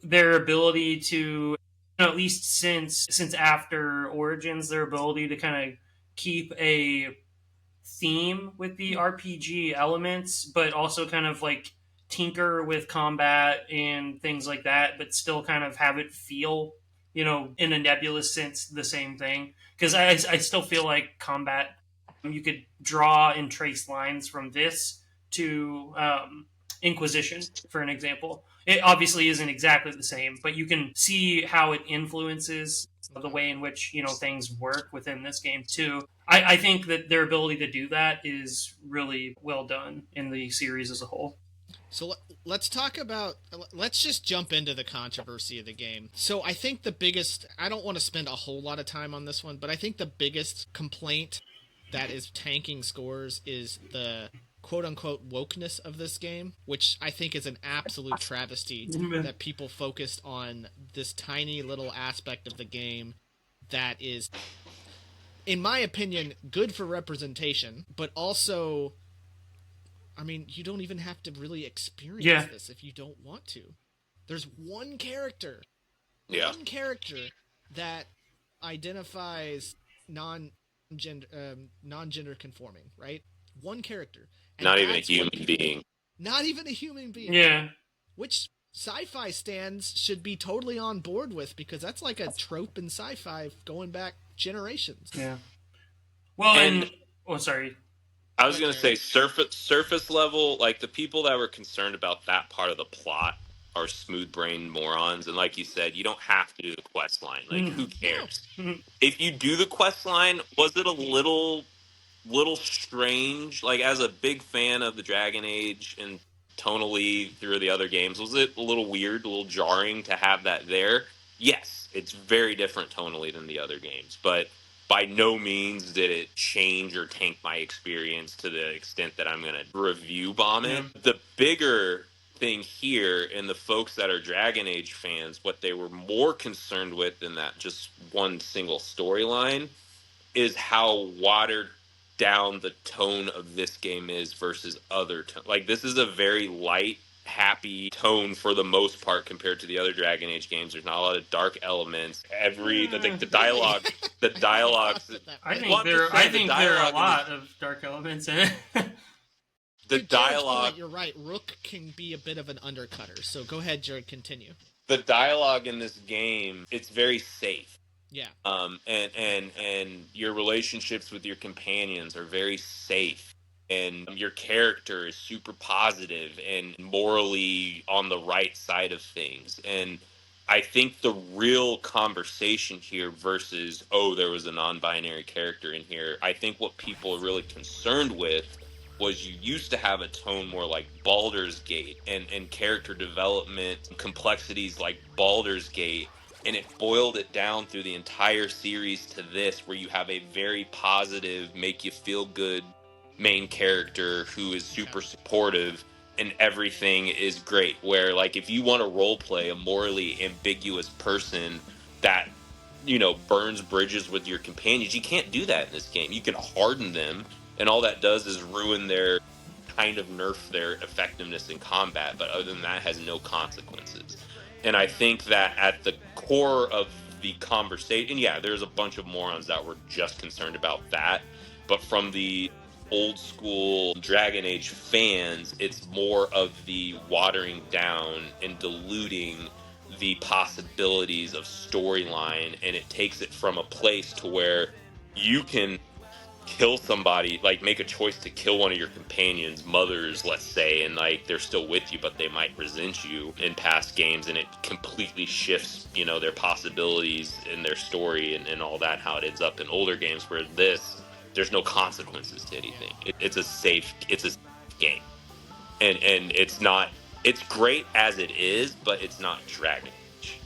B: their ability to, at least since after Origins, their ability to kind of keep a theme with the RPG elements, but also kind of like tinker with combat and things like that, but still kind of have it feel, in a nebulous sense, the same thing. Because I still feel like combat, you could draw and trace lines from this to Inquisition, for an example. It obviously isn't exactly the same, but you can see how it influences the way in which things work within this game too. I think that their ability to do that is really well done in the series as a whole.
A: So let's talk about, let's just jump into the controversy of the game. So I think I don't want to spend a whole lot of time on this one, but I think the biggest complaint that is tanking scores is the quote-unquote wokeness of this game, which I think is an absolute travesty that people focused on this tiny little aspect of the game that is, in my opinion, good for representation, but also, I mean, you don't even have to really experience this if you don't want to. There's one character that identifies non-gender conforming, right? One character. And
C: not even a human being.
A: Not even a human being.
B: Yeah.
A: Which sci-fi stands should be totally on board with, because that's like a trope in sci-fi going back generations.
B: Yeah. Well, sorry.
C: I was going to say surface level, like the people that were concerned about that part of the plot are smooth-brained morons. And like you said, you don't have to do the quest line. Like, who cares? If you do the quest line, was it a little strange? Like, as a big fan of the Dragon Age and tonally through the other games, was it a little weird, a little jarring to have that there? Yes, it's very different tonally than the other games, but by no means did it change or tank my experience to the extent that I'm going to review bomb it. The bigger thing here, and the folks that are Dragon Age fans, what they were more concerned with than that just one single storyline is how watered down the tone of this game is versus other like, this is a very light, happy tone for the most part compared to the other Dragon Age games. There's not a lot of dark elements. I think the dialogues
B: I think there are a lot of dark elements in it.
A: The dialogue, you're right, Rook can be a bit of an undercutter, so go ahead, Jared, continue.
C: The dialogue in this game, it's very safe.
A: Yeah.
C: And your relationships with your companions are very safe. And your character is super positive and morally on the right side of things. And I think the real conversation here versus, there was a non-binary character in here, I think what people are really concerned with was you used to have a tone more like Baldur's Gate and character development complexities like Baldur's Gate. And it boiled it down through the entire series to this, where you have a very positive, make you feel good main character who is super supportive and everything is great. Where, like, if you want to role play a morally ambiguous person that, burns bridges with your companions, you can't do that in this game. You can harden them, and all that does is ruin their, kind of nerf their effectiveness in combat, but other than that, has no consequences. And I think that at the core of the conversation, there's a bunch of morons that were just concerned about that. But from the old school Dragon Age fans, it's more of the watering down and diluting the possibilities of storyline, and it takes it from a place to where you can kill somebody, like make a choice to kill one of your companions, mothers, let's say, and like they're still with you, but they might resent you in past games, and it completely shifts, you know, their possibilities in their story and all that, how it ends up in older games, where there's no consequences to anything. It's a safe game. And it's great as it is, but it's not Dragon Age.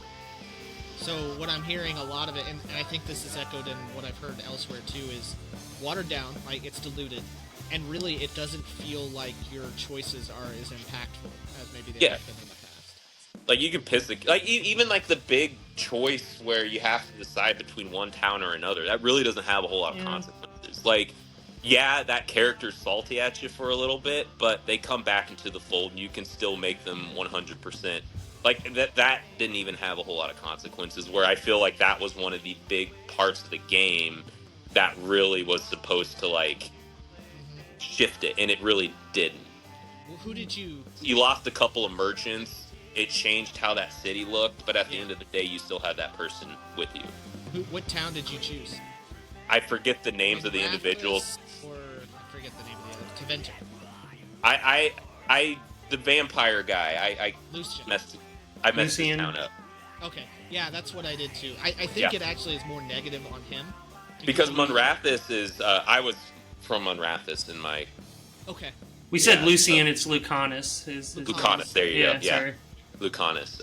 A: So what I'm hearing a lot of it, and I think this is echoed in what I've heard elsewhere too, is watered down, like it's diluted, and really it doesn't feel like your choices are as impactful as maybe they have been in the past.
C: Like you can piss even like the big choice where you have to decide between one town or another. That really doesn't have a whole lot of consequences. Like, yeah, that character's salty at you for a little bit, but they come back into the fold, and you can still make them 100%. Like that didn't even have a whole lot of consequences. Where I feel like that was one of the big parts of the game that really was supposed to like shift it, and it really didn't.
A: Well, who did you?
C: You lost a couple of merchants. It changed how that city looked, but at the end of the day, you still had that person with you.
A: What town did you choose?
C: I forget the names of the individuals.
A: Or I forget the name of the other. Taventa.
C: The vampire guy. I messed his town up.
A: Okay, yeah, that's what I did too. I think it actually is more negative on him.
C: Because Munrathis is, I was from Munrathis in my...
A: Okay.
B: We said Lucian, it's Lucanus.
C: Lucanus, there you go. Yeah,
B: sorry.
C: Lucanus.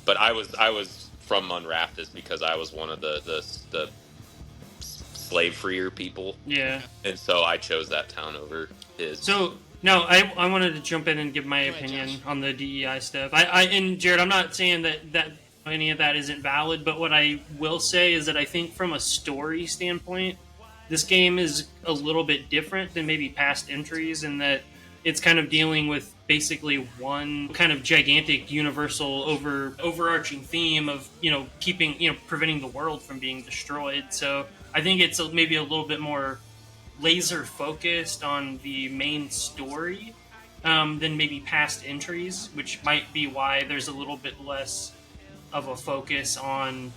C: But I was from Munrathis because I was one of the slave-freer people.
B: Yeah.
C: And so I chose that town over his.
B: So, no, I wanted to jump in and give my opinion on the DEI stuff. And Jared, I'm not saying that any of that isn't valid, but what I will say is that I think from a story standpoint, this game is a little bit different than maybe past entries in that it's kind of dealing with basically one kind of gigantic universal overarching theme of, preventing the world from being destroyed. So I think it's maybe a little bit more laser focused on the main story than maybe past entries, which might be why there's a little bit less of a focus on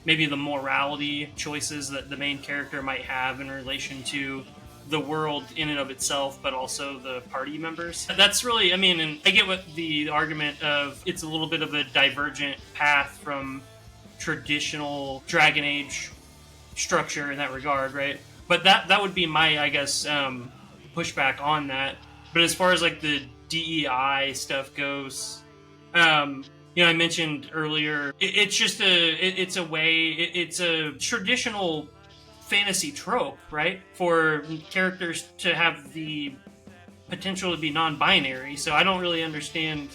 B: maybe the morality choices that the main character might have in relation to the world in and of itself, but also the party members. That's really, and I get what the argument of it's a little bit of a divergent path from traditional Dragon Age structure in that regard, right? But that would be my, I guess, pushback on that. But as far as like the DEI stuff goes, I mentioned earlier, it's a traditional fantasy trope, right? For characters to have the potential to be non-binary. So I don't really understand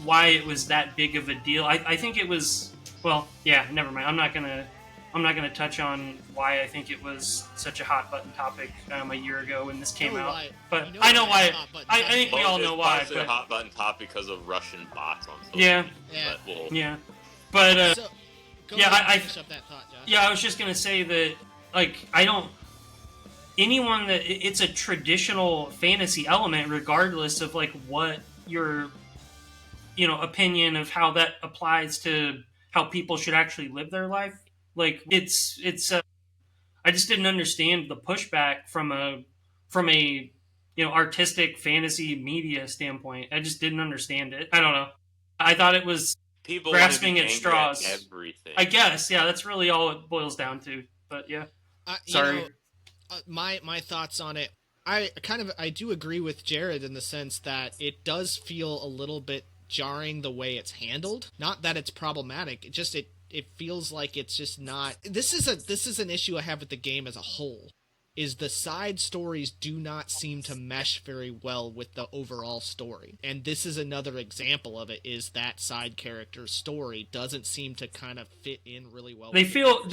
B: why it was that big of a deal. I think it was, well, yeah, never mind. I'm not gonna touch on why I think it was such a hot button topic a year ago when this came out. But I know why. I think we all know why.
C: It's a hot button topic because of Russian bots on social
B: media.
C: Yeah.
B: But
A: I finish up that thought, Josh.
B: Yeah, I was just gonna say that, like, anyone that it's a traditional fantasy element, regardless of like what your opinion of how that applies to how people should actually live their life. Like it's I just didn't understand the pushback from a artistic fantasy media standpoint. I just didn't understand it. I don't know. I thought it was
C: people
B: grasping at straws.
C: At everything.
B: I guess, yeah, that's really all it boils down to. But yeah, sorry.
A: My thoughts on it. I do agree with Jared in the sense that it does feel a little bit jarring the way it's handled. Not that it's problematic. It feels like it's just not. This is an issue I have with the game as a whole. Is the side stories do not seem to mesh very well with the overall story. And this is another example of it, is that side character's story doesn't seem to kind of fit in really well.
B: They feel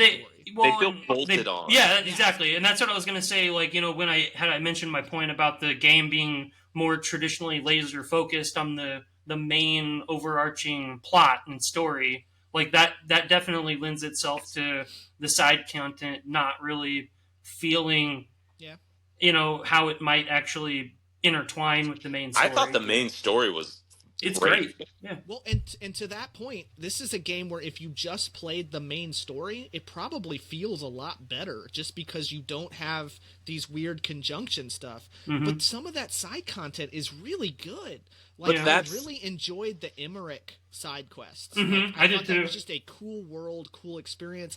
C: bolted on.
B: Yeah, exactly. And that's what I was going to say, like, when I mentioned my point about the game being more traditionally laser focused on the main overarching plot and story, like that definitely lends itself to the side content not really feeling, how it might actually intertwine with the main story.
C: I thought the main story was
B: It's great. Yeah.
A: Well, and to that point, this is a game where if you just played the main story, it probably feels a lot better just because you don't have these weird conjunction stuff.
B: Mm-hmm.
A: But some of that side content is really good. Like, I really enjoyed the Emmerich side quests.
B: Mm-hmm.
A: Like, I
B: did
A: thought
B: too.
A: that was just a cool world, cool experience.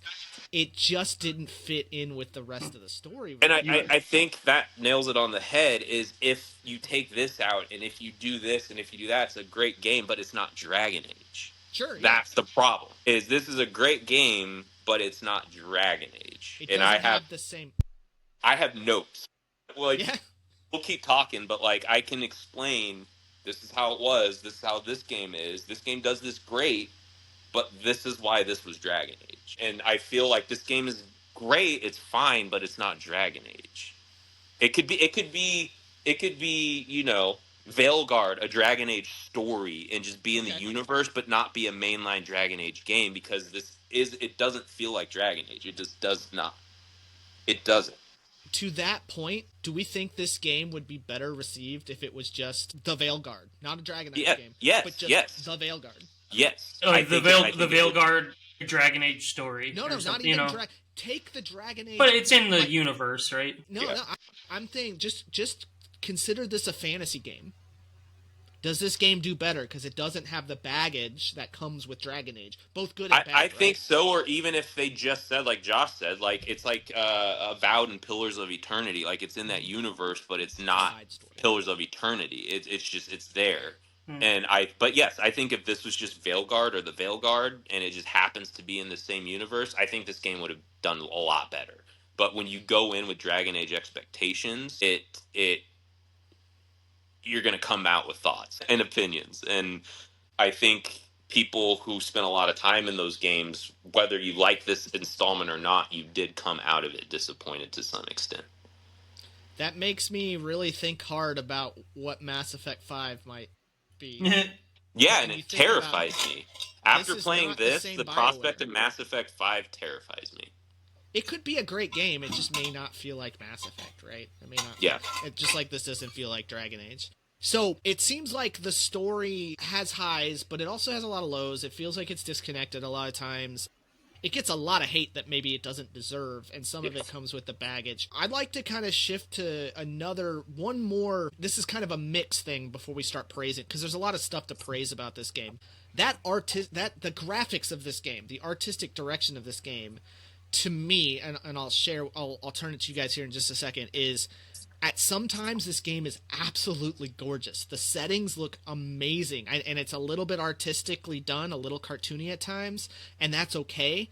A: It just didn't fit in with the rest of the story.
C: And I think that nails it on the head, is if you take this out and if you do this and if you do that, it's a great game, but it's not Dragon Age.
A: Sure, yeah.
C: That's the problem. Is this is a great game, but it's not Dragon Age.
A: It doesn't have the same...
C: I have notes. Well,
A: yeah.
C: We'll keep talking, but like I can explain, this is how it was, this is how this game is. This game does this great, but this is why this was Dragon Age. And I feel like this game is great, it's fine, but it's not Dragon Age. It could be, you know, Veilguard, a Dragon Age story, and just be in the universe, but not be a mainline Dragon Age game, because it doesn't feel like Dragon Age. It just does not. It doesn't.
A: To that point, do we think this game would be better received if it was just the Veilguard, not a Dragon Age game, but just the Veilguard?
C: Yes.
B: The Veilguard Dragon Age story.
A: No, not even take the Dragon Age.
B: But it's in the universe, right?
A: No, I'm saying just consider this a fantasy game. Does this game do better because it doesn't have the baggage that comes with Dragon Age, both good and bad?
C: I think so, or even if they just said, like Josh said, like it's like Avowed and Pillars of Eternity, like it's in that universe, but it's not Pillars of Eternity. It's there. But yes, I think if this was just Veilguard or the Veilguard, and it just happens to be in the same universe, I think this game would have done a lot better. But when you go in with Dragon Age expectations, you're going to come out with thoughts and opinions. And I think people who spent a lot of time in those games, whether you like this installment or not, you did come out of it disappointed to some extent.
A: That makes me really think hard about what Mass Effect 5 might be.
C: Yeah, and it terrifies me. After playing this, the prospect of Mass Effect 5 terrifies me.
A: It could be a great game, it just may not feel like Mass Effect, right? It may not.
C: Yeah.
A: Just like this doesn't feel like Dragon Age. So, it seems like the story has highs, but it also has a lot of lows. It feels like it's disconnected a lot of times. It gets a lot of hate that maybe it doesn't deserve, and some of it comes with the baggage. I'd like to kind of shift to one more, this is kind of a mixed thing before we start praising, because there's a lot of stuff to praise about this game. The graphics of this game, the artistic direction of this game, to me, and I'll turn it to you guys here in just a second, is at sometimes this game is absolutely gorgeous. The settings look amazing, and it's a little bit artistically done, a little cartoony at times, and that's okay.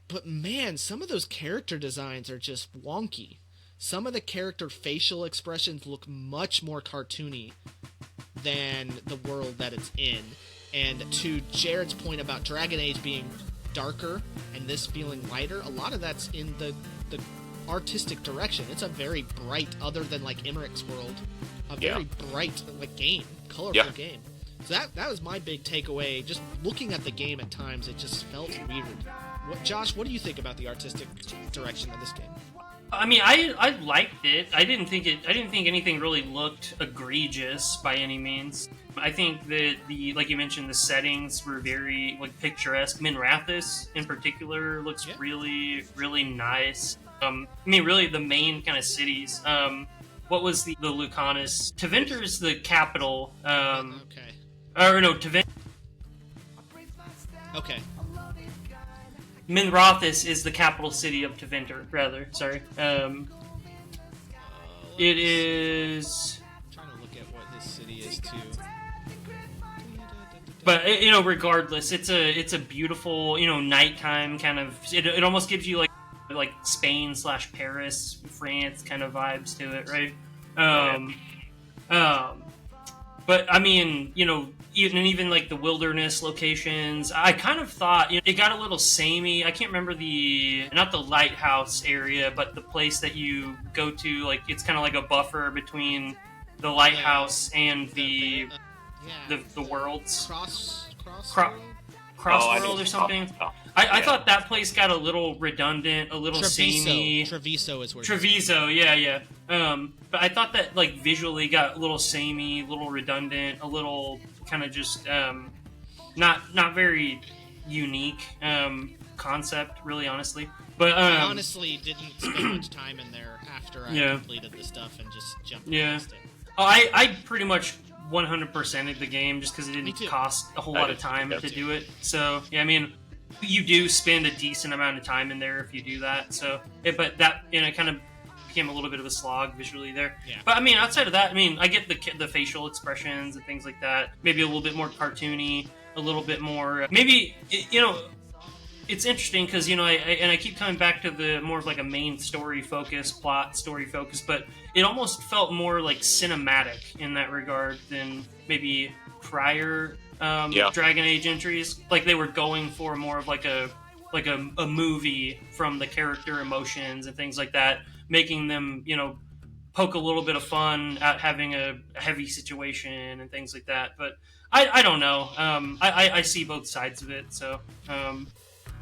A: But man, some of those character designs are just wonky. Some of the character facial expressions look much more cartoony than the world that it's in. And to Jared's point about Dragon Age being darker and this feeling lighter, a lot of that's in the artistic direction. It's a very bright, other than like Emmerich's world, very bright like game, colorful game. So that was my big takeaway. Just looking at the game at times, it just felt weird. Josh, what do you think about the artistic direction of this game?
B: I mean, I liked it. I didn't think anything really looked egregious by any means. I think that like you mentioned, the settings were very like picturesque. Minrathous in particular looks really, really nice. I mean, really the main kind of cities. What was the Lucanus? Tevinter is the capital.
A: Okay.
B: Or no, Tevinter.
A: Okay.
B: Minrathous is the capital city of Tevinter, rather. Sorry. It is.
A: I'm trying to look at what his city is too.
B: But regardless, it's a beautiful, nighttime kind of. It almost gives you like Spain / Paris, France kind of vibes to it, right? But I mean, even like the wilderness locations, I kind of thought it got a little samey. I can't remember not the lighthouse area, but the place that you go to, like it's kind of like a buffer between the lighthouse and the worlds. Crossworld or something. I thought that place got a little redundant, a little samey.
A: Treviso is where.
B: Treviso, yeah. But I thought that like visually got a little samey, a little redundant, a little kind of just not very unique concept, really, honestly. But
A: I honestly didn't spend much time in there after I completed the stuff and just jumped past it.
B: Oh, I pretty much 100%ed the game just because it didn't cost a whole lot of time to do it. So yeah, I mean, you do spend a decent amount of time in there if you do that. So, but that kind of became a little bit of a slog visually there.
A: Yeah.
B: But I mean, outside of that, I mean, I get the facial expressions and things like that. Maybe a little bit more cartoony, a little bit more maybe it's interesting because I keep coming back to the more of like a main plot story focus, but it almost felt more like cinematic in that regard than maybe prior Dragon Age entries. Like they were going for more of like a movie from the character emotions and things like that, making them poke a little bit of fun at having a heavy situation and things like that. But I don't know. I see both sides of it, so.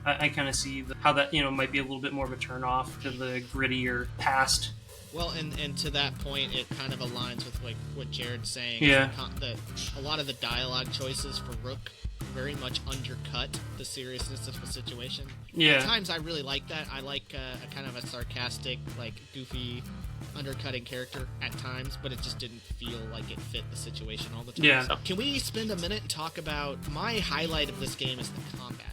B: I kind of see how that might be a little bit more of a turn off to the grittier past.
A: Well, and to that point, it kind of aligns with like what Jared's saying.
B: Yeah.
A: A lot of the dialogue choices for Rook very much undercut the seriousness of the situation.
B: Yeah.
A: At times, I really like that. I like a kind of a sarcastic, like goofy, undercutting character at times, but it just didn't feel like it fit the situation all the time.
B: Yeah.
A: So, can we spend a minute and talk about my highlight of this game is the combat?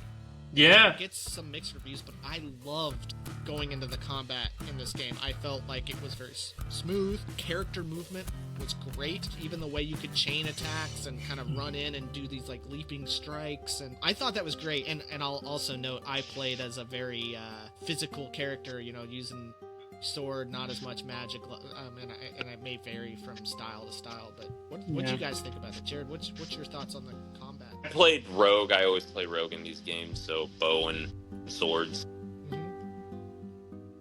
B: Yeah.
A: It gets some mixed reviews, but I loved going into the combat in this game. I felt like it was very smooth. Character movement was great. Even the way you could chain attacks and kind of run in and do these like leaping strikes. And I thought that was great. And I'll also note I played as a very physical character, using sword, not as much magic, and it may vary from style to style. But what do you guys think about it? Jared, what's your thoughts on the combat?
C: I played rogue. I always play rogue in these games, so bow and swords.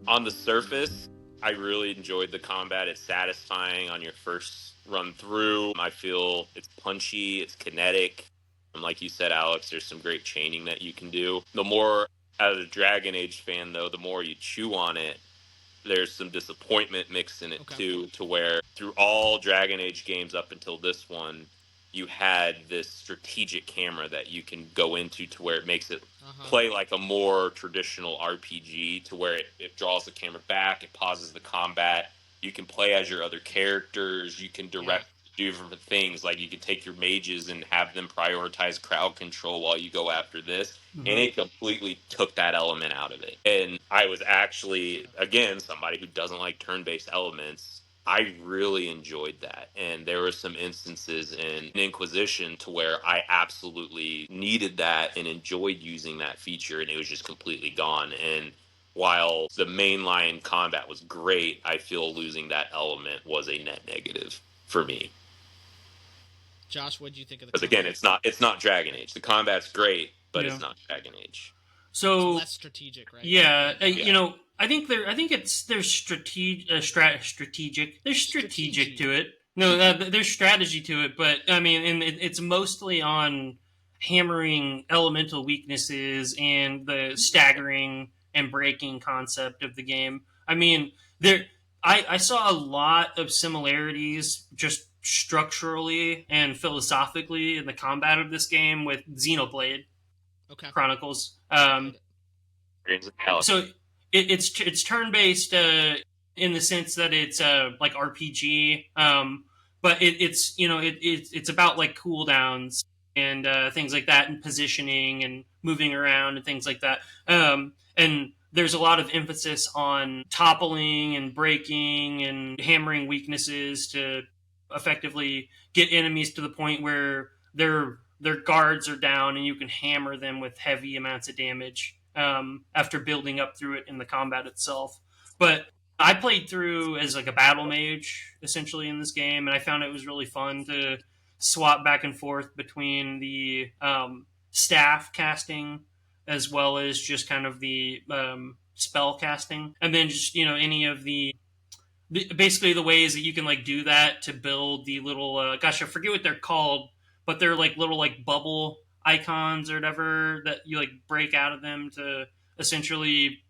C: On the surface, I really enjoyed the combat. It's satisfying on your first run through. I feel it's punchy, it's kinetic. And like you said, Alex, there's some great chaining that you can do. The more, as a Dragon Age fan, though, the more you chew on it, there's some disappointment mixed in it, too, to where through all Dragon Age games up until this one, you had this strategic camera that you can go into to where it makes it play like a more traditional RPG, to where it draws the camera back, it pauses the combat, you can play as your other characters, you can direct different things, like you can take your mages and have them prioritize crowd control while you go after this, and it completely took that element out of it. And I was actually, again, somebody who doesn't like turn-based elements, I really enjoyed that. And there were some instances in Inquisition to where I absolutely needed that and enjoyed using that feature, and it was just completely gone. And while the mainline combat was great, I feel losing that element was a net negative for me.
A: Josh, what did you think of the
C: combat? Because again, it's not Dragon Age. The combat's great, but it's not Dragon Age.
B: So
A: it's less strategic, right?
B: Yeah, I think there's strategic. There's strategic to it. No, there's strategy to it, but I mean, and it's mostly on hammering elemental weaknesses and the staggering and breaking concept of the game. I mean, I saw a lot of similarities just structurally and philosophically in the combat of this game with Xenoblade Chronicles. So it's turn-based in the sense that it's like RPG, but it's about like cooldowns and things like that, and positioning and moving around and things like that. And there's a lot of emphasis on toppling and breaking and hammering weaknesses to effectively get enemies to the point where their guards are down and you can hammer them with heavy amounts of damage after building up through it in the combat itself. But I played through as like a battle mage essentially in this game, and I found it was really fun to swap back and forth between the staff casting as well as just kind of the spell casting, and then just any of basically the ways that you can like do that to build the little gosh, I forget what they're called, but they're like little like bubble icons or whatever that you like break out of them to essentially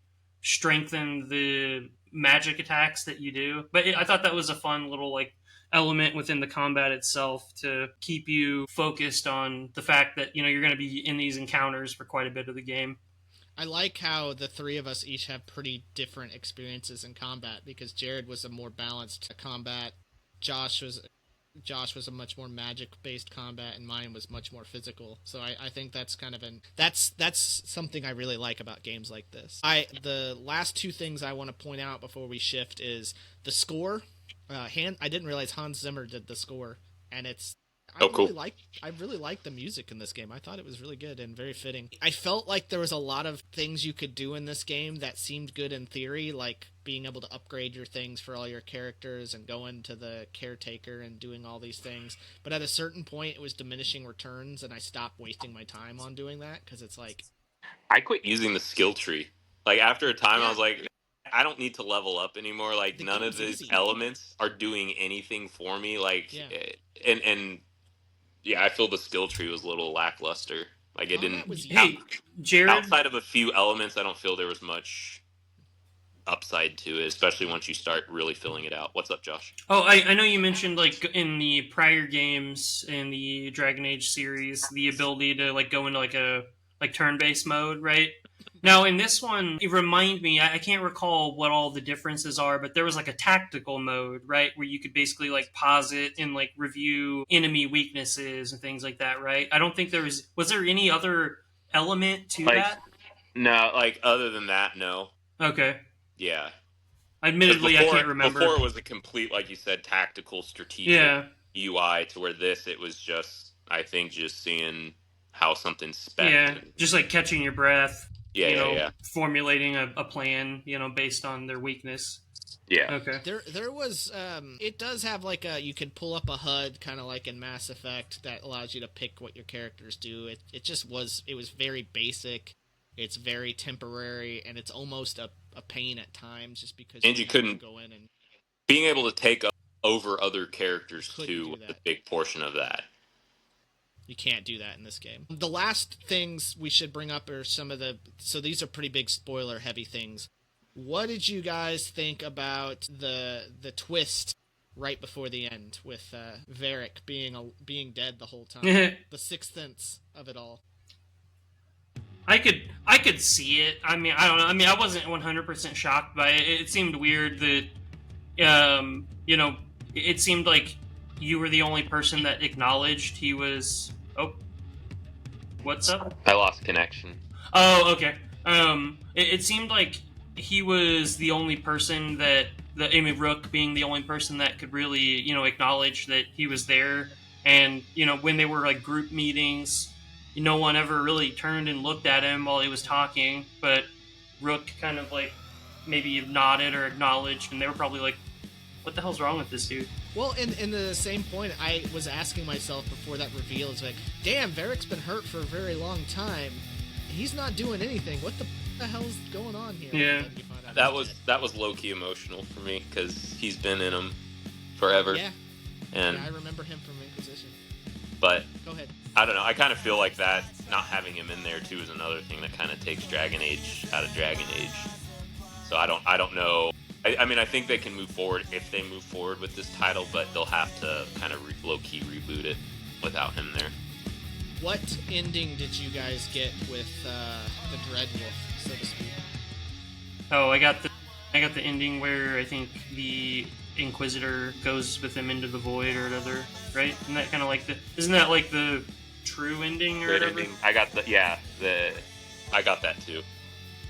B: strengthen the magic attacks that you do. But I thought that was a fun little like element within the combat itself to keep you focused on the fact that you're going to be in these encounters for quite a bit of the game.
A: I like how the three of us each have pretty different experiences in combat, because Jared was a more balanced combat, Josh was a much more magic based combat, and mine was much more physical. So I think that's kind of that's something I really like about games like this. The last two things I want to point out before we shift is the score. I didn't realize Hans Zimmer did the score, and
C: Cool.
A: I really like the music in this game. I thought it was really good and very fitting. I felt like there was a lot of things you could do in this game that seemed good in theory, like being able to upgrade your things for all your characters and going to the caretaker and doing all these things. But at a certain point, it was diminishing returns, and I stopped wasting my time on doing that, because it's like...
C: I quit using the skill tree. Like, after a time,
A: Yeah.
C: I was like, I don't need to level up anymore. Like,
A: The
C: none of
A: game's
C: these
A: easy.
C: elements are doing anything for me. Like,
A: Yeah.
C: and yeah, I feel the skill tree was a little lackluster. Like, it
A: Oh, that
C: didn't.
A: was
B: Hey, Jared.
C: Outside of a few elements, I don't feel there was much upside to it, especially once you start really filling it out. What's up, Josh?
B: Oh, I know you mentioned, like, in the prior games in the Dragon Age series, the ability to, like, go into, like, a turn-based mode, right? Now, in this one, it reminded me, I can't recall what all the differences are, but there was, like, a tactical mode, right? Where you could basically, like, pause it and, like, review enemy weaknesses and things like that, right? I don't think was there any other element to that?
C: No, like, other than that, no.
B: Okay.
C: Yeah.
B: Admittedly, I can't remember.
C: Before it was a complete, like you said, tactical, strategic UI, to where it was just, I think, just seeing how something's spec.
B: Yeah, just like catching your breath.
C: Yeah.
B: Formulating a plan, based on their weakness.
C: Yeah.
B: Okay.
A: There was it does have like you can pull up a HUD kind of like in Mass Effect that allows you to pick what your characters do. It was very basic. It's very temporary, and it's almost a pain at times, just because
C: you couldn't
A: go in and
C: being able to take over other characters too was a big portion of that.
A: You can't do that in this game. The last things we should bring up are so these are pretty big spoiler heavy things. What did you guys think about the twist right before the end with Varric being dead the whole time? The sixth sense of it all.
B: I could see it. I mean, I don't know. I mean, I wasn't 100% shocked by it. It seemed weird that, it seemed like you were the only person that acknowledged he was. Oh, what's up?
C: I lost connection.
B: Oh, okay. It seemed like he was the only person Rook being the only person that could really, acknowledge that he was there. And, when they were like group meetings, no one ever really turned and looked at him while he was talking, but Rook kind of like maybe nodded or acknowledged, and they were probably like, what the hell's wrong with this dude?
A: Well, in the same point, I was asking myself before that reveal, it's like, damn, Varric's been hurt for a very long time. He's not doing anything. What the hell's going on here?
B: Yeah.
C: That was low-key emotional for me, because he's been in them forever.
A: Yeah.
C: And
A: I remember him from Inquisition.
C: But
A: go ahead.
C: I don't know. I kind of feel like that not having him in there too is another thing that kind of takes Dragon Age out of Dragon Age. So I don't know. I mean, I think they can move forward if they move forward with this title, but they'll have to kind of low-key reboot it without him there.
A: What ending did you guys get with the Dreadwolf, so to speak?
B: Oh, I got the ending where I think the Inquisitor goes with him into the void or whatever, right? Isn't that kind of like isn't that like the true ending or whatever?
C: Ending. I got that too.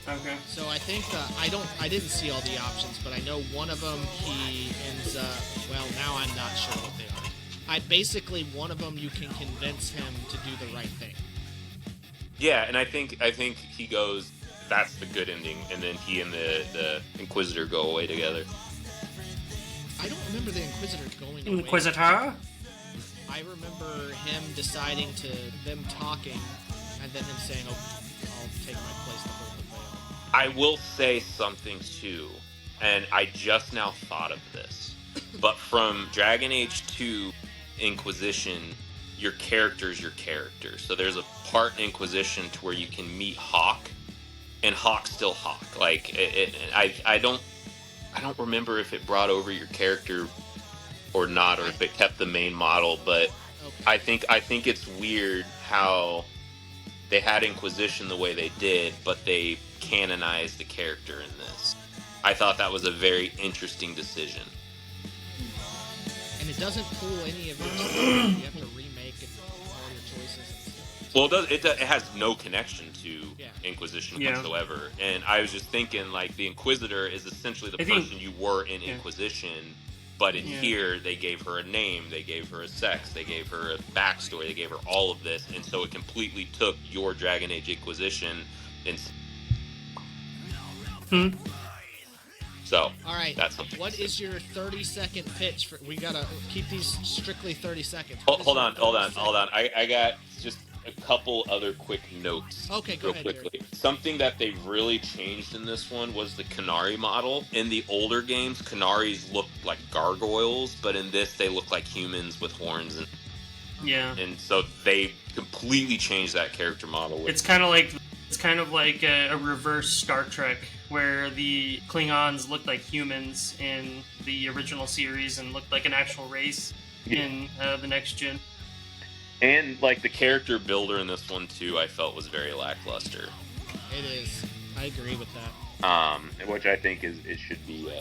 B: Okay.
A: So I think I didn't see all the options, but I know one of them he ends up. Well, now I'm not sure what they are. Basically one of them you can convince him to do the right thing.
C: Yeah, and I think he goes. That's the good ending, and then he and the Inquisitor go away together.
A: I don't remember the Inquisitor going away.
B: Inquisitor?
A: I remember him deciding to them talking, and then him saying, "Oh, I'll take my place to hold the veil."
C: I will say something too, and I just now thought of this, but from Dragon Age 2 Inquisition, your character's your character. So there's a part in Inquisition to where you can meet Hawk, and Hawk's still Hawk. Like I don't remember if it brought over your character or not, or if it kept the main model. But
A: Okay.
C: I think it's weird how they had Inquisition the way they did, but they canonized the character in this. I thought that was a very interesting decision.
A: And it doesn't pull any of your stuff. You have to remake it, all your choices and stuff.
C: Well, it has no connection to
A: Yeah.
C: Inquisition
B: Yeah.
C: whatsoever. And I was just thinking, like, the Inquisitor is essentially the
B: I think-
C: person you were in
B: yeah.
C: Inquisition, but in
B: Yeah.
C: here, they gave her a name, they gave her a sex, they gave her a backstory, they gave her all of this, and so it completely took your Dragon Age Inquisition and... So,
A: All right.
C: that's something.
A: What is your 30-second pitch? We gotta keep these strictly 30 seconds.
C: Hold on. I got just a couple other quick notes.
A: Okay, go
C: real
A: ahead,
C: quickly. Something that they really changed in this one was the Canary model. In the older games, Canaries looked like gargoyles, but in this, they look like humans with horns, and so they completely changed that character model.
B: It's kind of like a reverse Star Trek, where the Klingons looked like humans in the original series and looked like an actual race in the next gen.
C: And like the character builder in this one too, I felt was very lackluster.
A: It is. I agree with that.
C: Which I think it should be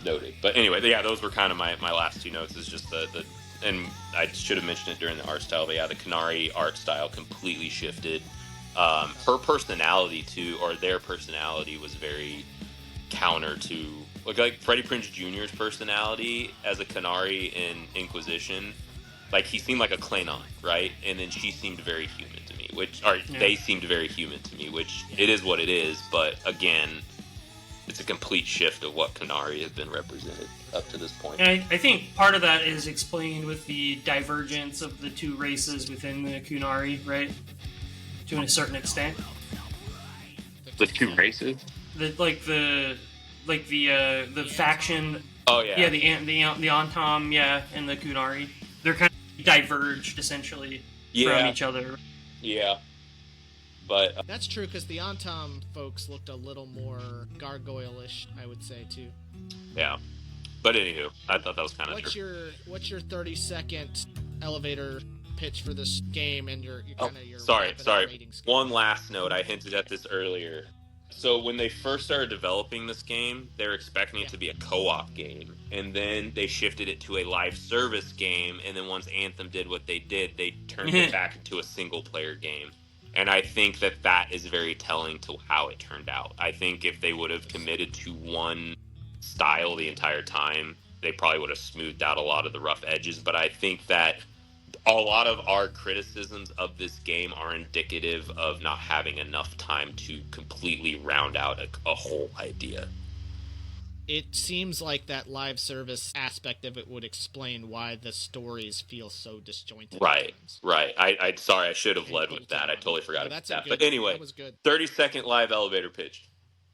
C: noted. But anyway, yeah, those were kind of my last two notes. Is just the and I should have mentioned it during the art style, but yeah, the Canary art style completely shifted. Her personality too, or their personality, was very counter to like Freddie Prinze Jr.'s personality as a Canary in Inquisition. Like, he seemed like a Klingon, right? And then she seemed very human to me, they seemed very human to me, which it is what it is, but again, it's a complete shift of what Canary has been represented up to this point.
B: And I think part of that is explained with the divergence of the two races within the Kunari, right? To a certain extent.
C: The two races?
B: The faction.
C: Oh yeah.
B: Yeah, the Antom, yeah, and the Kunari. They're kind of diverged essentially from each other.
C: Yeah. But
A: That's true, because the Antom folks looked a little more gargoyle-ish, I would say, too.
C: yeah. But anywho, I thought that was kind of true.
A: What's your 30-second elevator pitch for this game and your
C: Sorry.
A: rating scheme?
C: One last note. I hinted at this earlier. So when they first started developing this game, they were expecting it to be a co-op game, and then they shifted it to a live service game, and then once Anthem did what they did, they turned it back into a single-player game. And I think that is very telling to how it turned out. I think if they would have committed to one style the entire time, they probably would have smoothed out a lot of the rough edges, but I think that a lot of our criticisms of this game are indicative of not having enough time to completely round out a whole idea.
A: It seems like that live service aspect of it would explain why the stories feel so disjointed.
C: Right. I sorry, I should have led with that. I totally forgot about that. But anyway,
A: that was good.
C: 30-second live elevator pitch.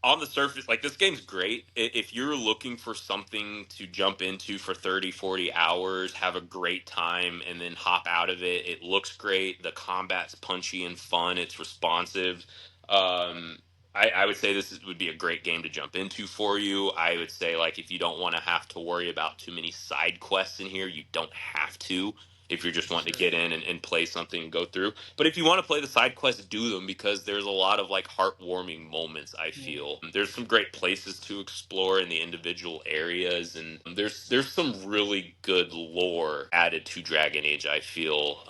C: On the surface, like, this game's great. If you're looking for something to jump into for 30, 40 hours, have a great time, and then hop out of it, it looks great. The combat's punchy and fun. It's responsive. I would say this would be a great game to jump into for you. I would say, like, if you don't want to have to worry about too many side quests in here, you don't have to. If you're just wanting to get in and play something and go through. But if you want to play the side quests, do them, because there's a lot of, like, heartwarming moments, I feel. There's some great places to explore in the individual areas, and there's some really good lore added to Dragon Age, I feel,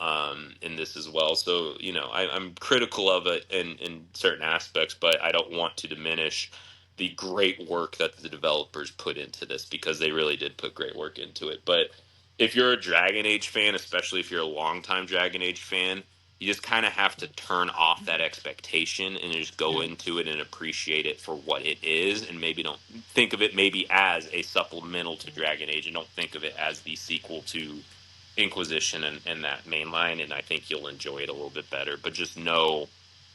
C: in this as well. So, I'm critical of it in certain aspects, but I don't want to diminish the great work that the developers put into this, because they really did put great work into it. But if you're a Dragon Age fan, especially if you're a longtime Dragon Age fan, you just kind of have to turn off that expectation and just go into it and appreciate it for what it is, and maybe don't think of it maybe as a supplemental to Dragon Age, and don't think of it as the sequel to Inquisition and that main line, and I think you'll enjoy it a little bit better. But just know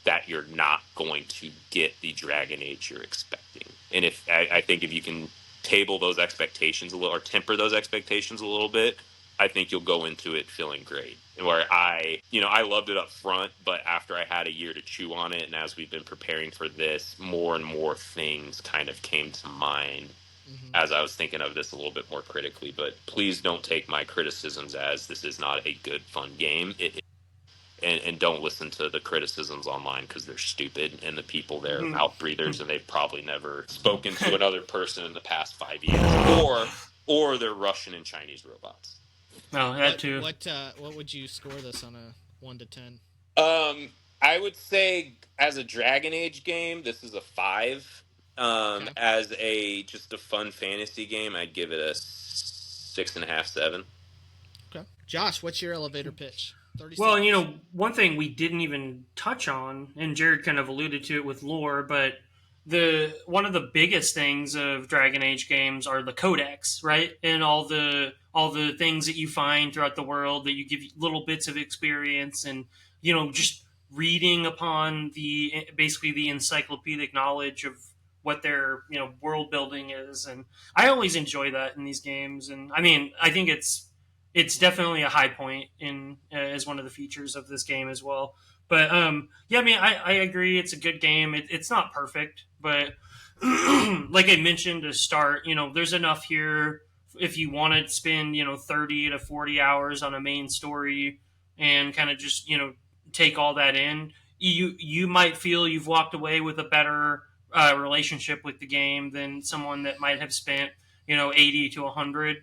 C: that you're not going to get the Dragon Age you're expecting. And I think if you can table those expectations a little, or temper those expectations a little bit, I think you'll go into it feeling great. Where I loved it up front, but after I had a year to chew on it, and as we've been preparing for this, more and more things kind of came to mind as I was thinking of this a little bit more critically. But please don't take my criticisms as this is not a good, fun game. And don't listen to the criticisms online because they're stupid, and the people there are mouth breathers, and they've probably never spoken to another person in the past 5 years, or they're Russian and Chinese robots.
B: Oh, that too.
A: What would you score this on a 1 to 10?
C: I would say as a Dragon Age game, this is a 5.
A: Okay.
C: As just a fun fantasy game, I'd give it a 6.5, 7.
A: Okay. Josh, what's your elevator pitch? 30
B: Well,
A: seconds.
B: you know, one thing we didn't even touch on, and Jared kind of alluded to it with lore, but one of the biggest things of Dragon Age games are the codex, right? And all the things that you find throughout the world that you give little bits of experience, and you know, just reading upon basically the encyclopedic knowledge of what their world building is. And I always enjoy that in these games. And I mean, I think it's definitely a high point in as one of the features of this game as well. But yeah, I mean, I agree. It's a good game. It's not perfect, but like I mentioned to start, there's enough here if you want to spend 30 to 40 hours on a main story and kind of just take all that in. You might feel you've walked away with a better relationship with the game than someone that might have spent 80 to 100.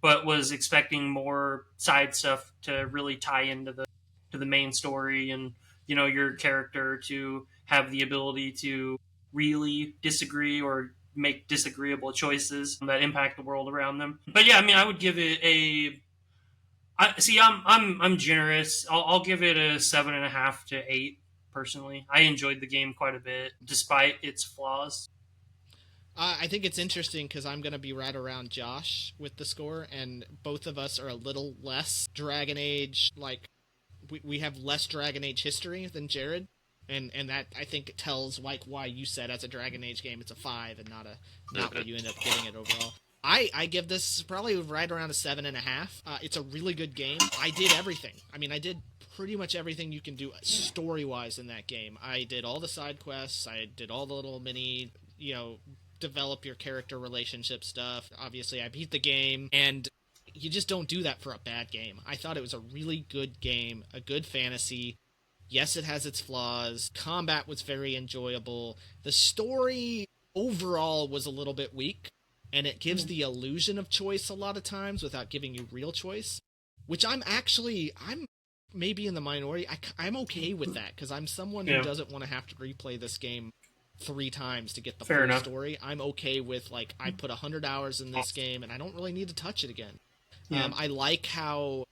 B: But was expecting more side stuff to really tie into the main story, and your character to have the ability to really disagree or make disagreeable choices that impact the world around them. But yeah, I mean, I would give it I'm generous. I'll give it a 7.5 to 8. Personally, I enjoyed the game quite a bit despite its flaws.
A: I think it's interesting because I'm going to be right around Josh with the score, and both of us are a little less Dragon Age, like, we have less Dragon Age history than Jared, and that, I think, tells, like, why you said as a Dragon Age game it's a 5 and not what you end up giving it overall. I give this probably right around a 7.5. It's a really good game. I did everything. I mean, I did pretty much everything you can do story-wise in that game. I did all the side quests. I did all the little mini, develop your character relationship stuff. Obviously, I beat the game, and you just don't do that for a bad game. I thought it was a really good game, a good fantasy. Yes, it has its flaws. Combat was very enjoyable. The story overall was a little bit weak, and it gives the illusion of choice a lot of times without giving you real choice, which I'm maybe in the minority. I'm okay with that, because I'm someone who doesn't want to have to replay this game 3 times to get the full story. I'm okay with, like, I put 100 hours in this game and I don't really need to touch it again. I like how,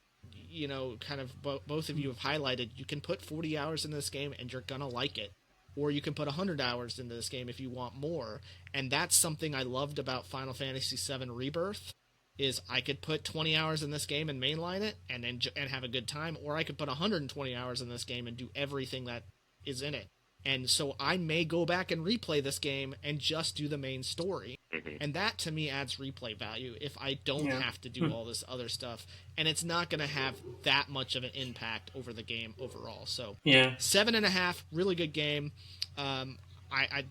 A: kind of both of you have highlighted, you can put 40 hours in this game and you're gonna like it, or you can put 100 hours into this game if you want more. And that's something I loved about Final Fantasy VII Rebirth, is I could put 20 hours in this game and mainline it and have a good time, or I could put 120 hours in this game and do everything that is in it. And so I may go back and replay this game and just do the main story. And that, to me, adds replay value if I don't have to do all this other stuff. And it's not going to have that much of an impact over the game overall. So 7.5, really good game. I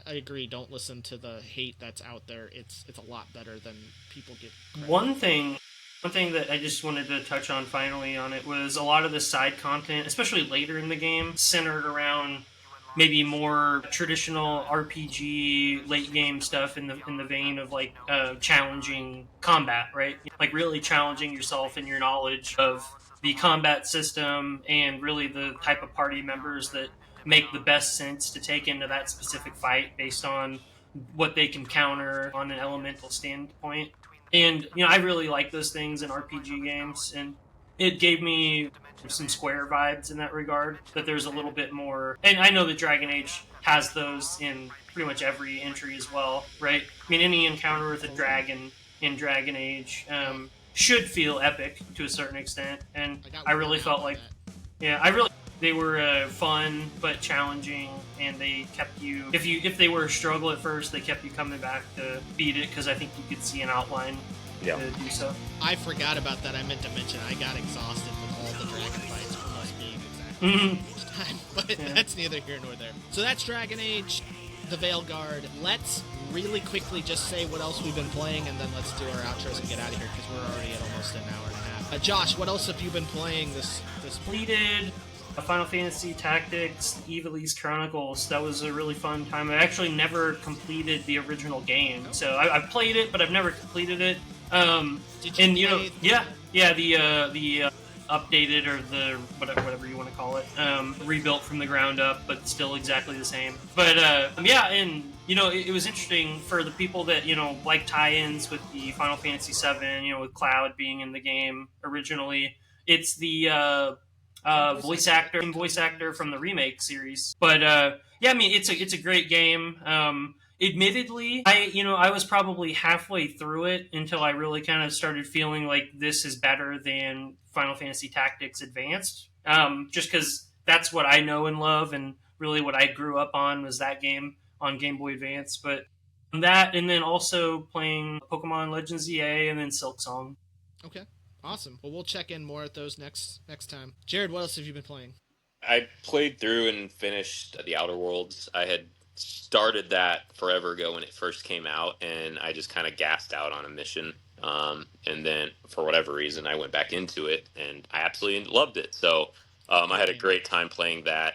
A: agree. Don't listen to the hate that's out there. It's a lot better than people give credit.
B: One thing that I just wanted to touch on finally on it was a lot of the side content, especially later in the game, centered around maybe more traditional RPG late game stuff in the vein of like challenging combat, right? Like really challenging yourself in your knowledge of the combat system and really the type of party members that make the best sense to take into that specific fight based on what they can counter on an elemental standpoint. And I really like those things in RPG games, and it gave me some Square vibes in that regard, that there's a little bit more. And I know that Dragon Age has those in pretty much every entry as well, right? I mean, any encounter with a dragon in Dragon Age should feel epic to a certain extent, and I really felt like they were fun but challenging, and they kept you, if they were a struggle at first, they kept you coming back to beat it, because I think you could see an outline to do so.
A: I forgot about that. I meant to mention I got exhausted with all the dragon fights from us being exactly each time, but that's neither here nor there. So that's Dragon Age The Veilguard. Let's really quickly just say what else we've been playing, and then let's do our outros and get out of here, because we're already at almost an hour and a half. Josh, what else have you been playing this
B: Completed Final Fantasy Tactics Ivalice Chronicles. That was a really fun time. I actually never completed the original game, so I've played it, but I've never completed it.
A: Did you
B: and
A: play
B: the updated, or the whatever you want to call it, rebuilt from the ground up, but still exactly the same. But and it was interesting for the people that like tie-ins with the Final Fantasy VII. With Cloud being in the game originally, it's the voice actor from the remake series. But it's a great game. Admittedly, I was probably halfway through it until I really kind of started feeling like this is better than Final Fantasy Tactics Advanced. Just because that's what I know and love, and really what I grew up on was that game on Game Boy Advance. But that, and then also playing Pokemon Legends ZA and then Silksong.
A: Okay, awesome. Well, we'll check in more at those next time. Jared, what else have you been playing?
C: I played through and finished the Outerworlds. I had started that forever ago when it first came out, and I just kind of gassed out on a mission. And then, for whatever reason, I went back into it, and I absolutely loved it. So I had a great time playing that.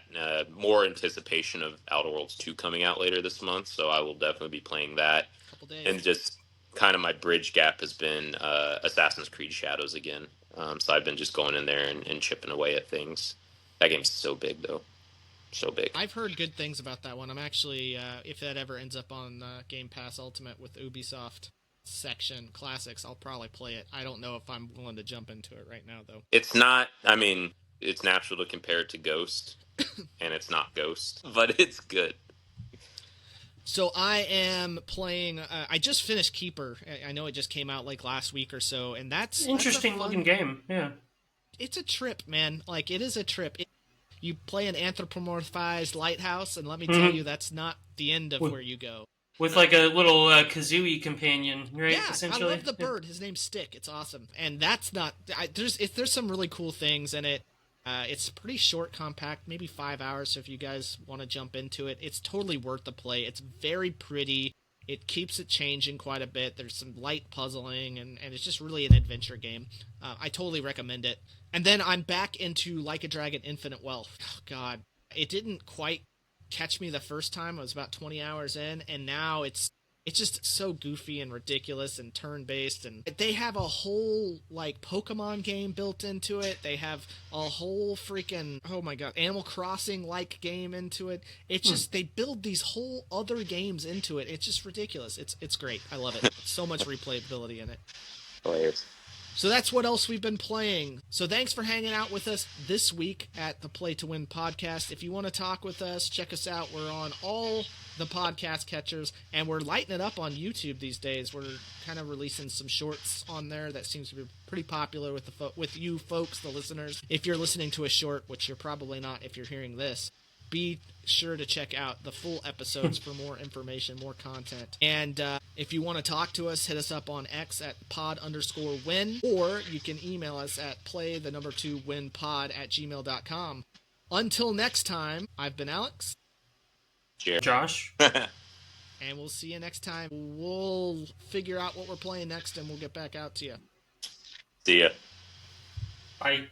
C: More anticipation of Outerworlds 2 coming out later this month, so I will definitely be playing that.
A: Couple days.
C: And just kind of my bridge gap has been Assassin's Creed Shadows again. So I've been just going in there and chipping away at things. That game's so big, though. So big.
A: I've heard good things about that one. I'm actually, if that ever ends up on Game Pass Ultimate with Ubisoft section classics, I'll probably play it. I don't know if I'm willing to jump into it right now, though.
C: It's not, it's natural to compare it to Ghost, and it's not Ghost, but it's good.
A: So I am playing, I just finished Keeper. I know it just came out like last week or so, and that's
B: Interesting looking game, yeah.
A: It's a trip, man. Like, it is a trip. You play an anthropomorphized lighthouse, and let me tell you, that's not the end of where you go.
B: With like a little Kazooie companion, right?
A: Yeah,
B: essentially.
A: I love the bird. His name's Stick. It's awesome. And that's not... There's some really cool things in it. It's pretty short, compact, maybe 5 hours, so if you guys want to jump into it, it's totally worth the play. It's very pretty. It keeps it changing quite a bit. There's some light puzzling, and it's just really an adventure game. I totally recommend it. And then I'm back into Like a Dragon Infinite Wealth. Oh, God. It didn't quite catch me the first time. I was about 20 hours in, and now it's just so goofy and ridiculous and turn-based. And they have a whole, like, Pokemon game built into it. They have a whole freaking, oh my God, Animal Crossing-like game into it. It's just, they build these whole other games into it. It's just ridiculous. It's great. I love it. So much replayability in it.
C: Hilarious.
A: So that's what else we've been playing. So thanks for hanging out with us this week at the Play to Win podcast. If you want to talk with us, check us out. We're on all the podcast catchers, and we're lighting it up on YouTube these days. We're kind of releasing some shorts on there that seems to be pretty popular with with you folks, the listeners. If you're listening to a short, which you're probably not if you're hearing this, be sure to check out the full episodes for more information, more content. And if you want to talk to us, hit us up on X at pod_win, or you can email us at play2winpod@gmail.com. Until next time, I've been Alex.
C: Cheers.
B: Josh.
A: And we'll see you next time. We'll figure out what we're playing next, and we'll get back out to you.
C: See ya.
B: Bye.